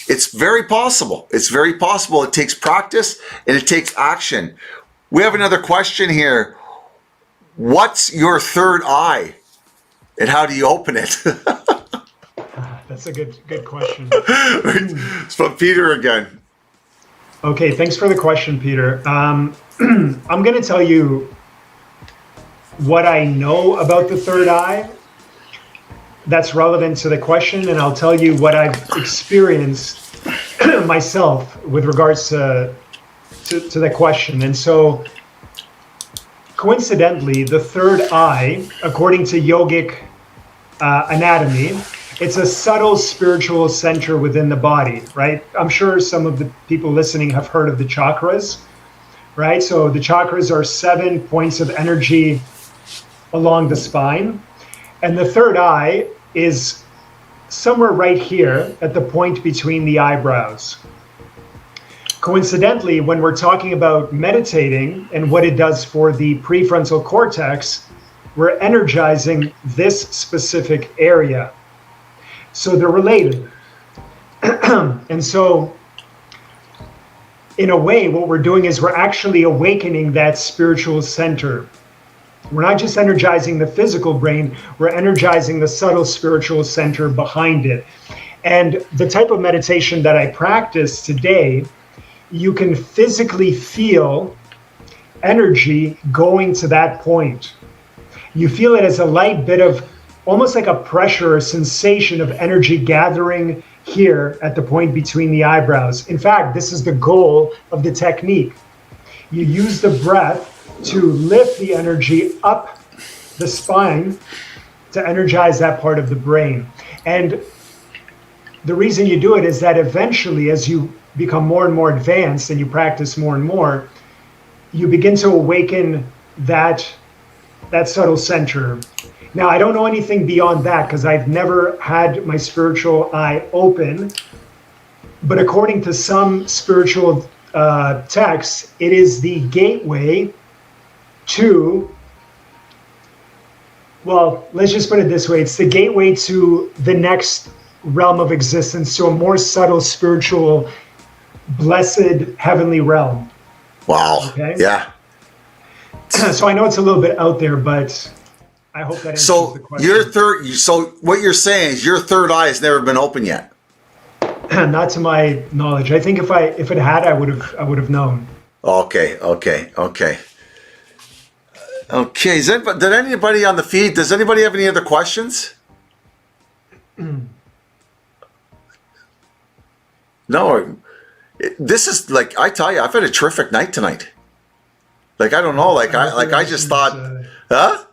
It's very possible. It's very possible. It takes practice and it takes action. We have another question here. What's your third eye and how do you open it? That's a good question. It's from Peter again. Okay, thanks for the question, Peter. I'm going to tell you what I know about the third eye that's relevant to the question, and I'll tell you what I've experienced myself with regards to the question. And so, coincidentally, the third eye, according to yogic anatomy, it's a subtle spiritual center within the body, right? I'm sure some of the people listening have heard of the chakras, right? So the chakras are 7 points of energy along the spine. And the third eye is somewhere right here at the point between the eyebrows. Coincidentally, when we're talking about meditating and what it does for the prefrontal cortex, we're energizing this specific area. So they're related. And so, in a way, what we're doing is we're actually awakening that spiritual center. We're not just energizing the physical brain, we're energizing the subtle spiritual center behind it. And the type of meditation that I practice today, you can physically feel energy going to that point. You feel it as a light bit of, almost like a pressure or sensation of energy gathering here at the point between the eyebrows. In fact, this is the goal of the technique. You use the breath to lift the energy up the spine to energize that part of the brain. And the reason you do it is that eventually, as you become more and more advanced and you practice more and more, you begin to awaken that subtle center. Now, I don't know anything beyond that because I've never had my spiritual eye open. But according to some spiritual texts, it is the gateway to, well, let's just put it this way. It's the gateway to the next realm of existence, to a more subtle, spiritual, blessed, heavenly realm. Wow. Okay? Yeah. So I know it's a little bit out there, but I hope that answers the question. So what you're saying is your third eye has never been open yet. Not to my knowledge. I think if it had, I would have known. Okay. Did anybody on the feed? Does anybody have any other questions? No. This is like, I tell you, I've had a terrific night tonight. Like, I don't know. I just thought, huh?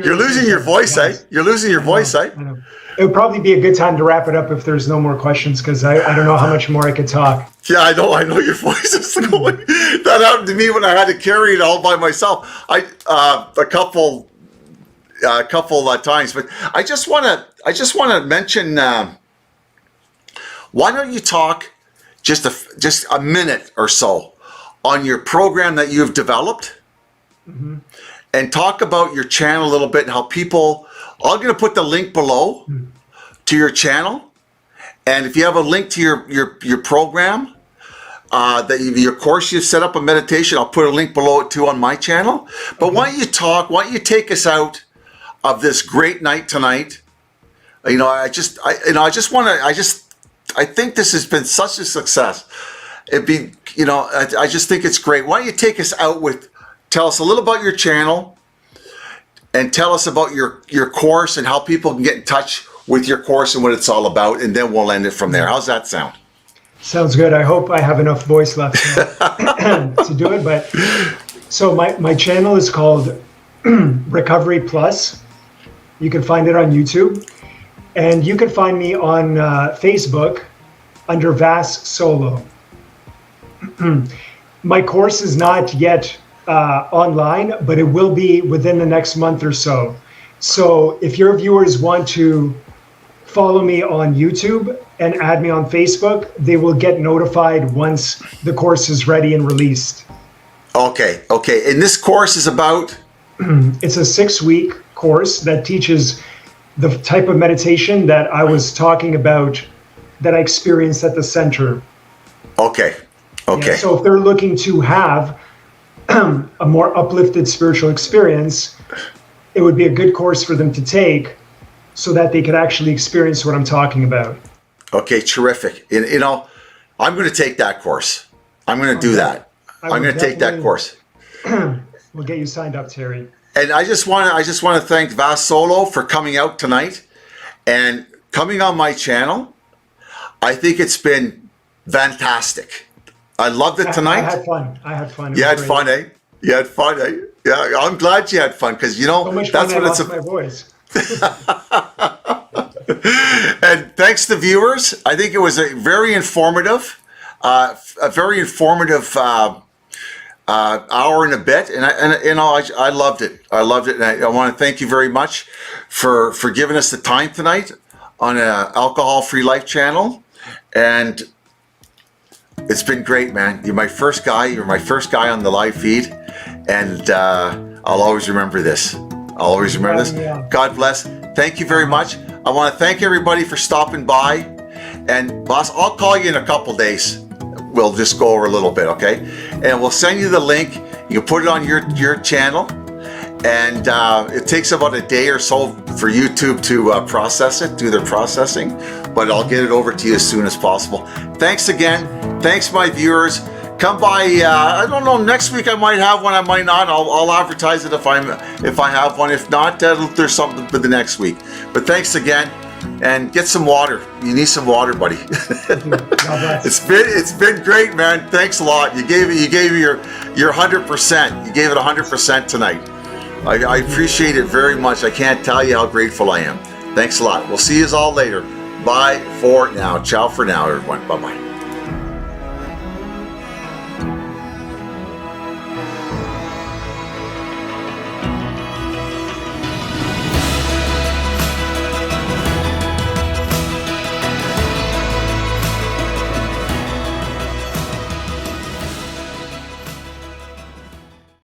You're losing your voice, eh? You're losing your voice, eh? I know. It would probably be a good time to wrap it up if there's no more questions, because I don't know how much more I could talk. Yeah, I know your voice is going. That happened to me when I had to carry it all by myself. A couple times, but I just want to mention. Why don't you talk just a minute or so on your program that you've developed, and talk about your channel a little bit and how people. I'm going to put the link below to your channel, and if you have a link to your program, your course you've set up a meditation, I'll put a link below it too on my channel. But why don't you take us out of this great night tonight? I think this has been such a success. I just think it's great. Why don't you take us out tell us a little about your channel, and tell us about your course and how people can get in touch with your course and what it's all about, and then we'll end it from there. How's that sound? Sounds good. I hope I have enough voice left to do it. But so my channel is called Recovery Plus. You can find it on YouTube, and you can find me on Facebook under Vas Solo. My course is not yet online, but it will be within the next month or so. So if your viewers want to follow me on YouTube and add me on Facebook, they will get notified once the course is ready and released. Okay. And this course is about? It's a 6-week course that teaches the type of meditation that I was talking about that I experienced at the center. Okay. Okay. Yeah, so if they're looking to have a more uplifted spiritual experience, it would be a good course for them to take so that they could actually experience what I'm talking about. Okay, terrific. You know, I'm going to take that course. I'm going to do that. I'm going to take that course. We'll get you signed up, Terry. And I just want to thank Vas Solo for coming out tonight and coming on my channel. I think it's been fantastic. I loved it tonight. I had fun. I had fun. You had fun, eh? You had fun, eh? Yeah, I'm glad you had fun because, you know, so much that's fun what it's my voice. And thanks to viewers. I think it was a very informative, hour and a bit, and I loved it. I loved it, and I want to thank you very much for giving us the time tonight on an alcohol-free life channel, and it's been great, man. You're my first guy. You're my first guy on the live feed, and I'll always remember this. I'll always remember this. Yeah. God bless. Thank you very much. I want to thank everybody for stopping by, and boss, I'll call you in a couple days. We'll just go over a little bit, okay? And we'll send you the link. You can put it on your channel, and it takes about a day or so for YouTube to process it, do their processing, but I'll get it over to you as soon as possible. Thanks again. Thanks, my viewers. Come by. I don't know. Next week I might have one. I might not. I'll advertise it if I have one. If not, there's something for the next week. But thanks again. And get some water. You need some water, buddy. It's been great, man. Thanks a lot. You gave your 100%. You gave it 100% tonight. I appreciate it very much. I can't tell you how grateful I am. Thanks a lot. We'll see you all later. Bye for now. Ciao for now, everyone. Bye bye.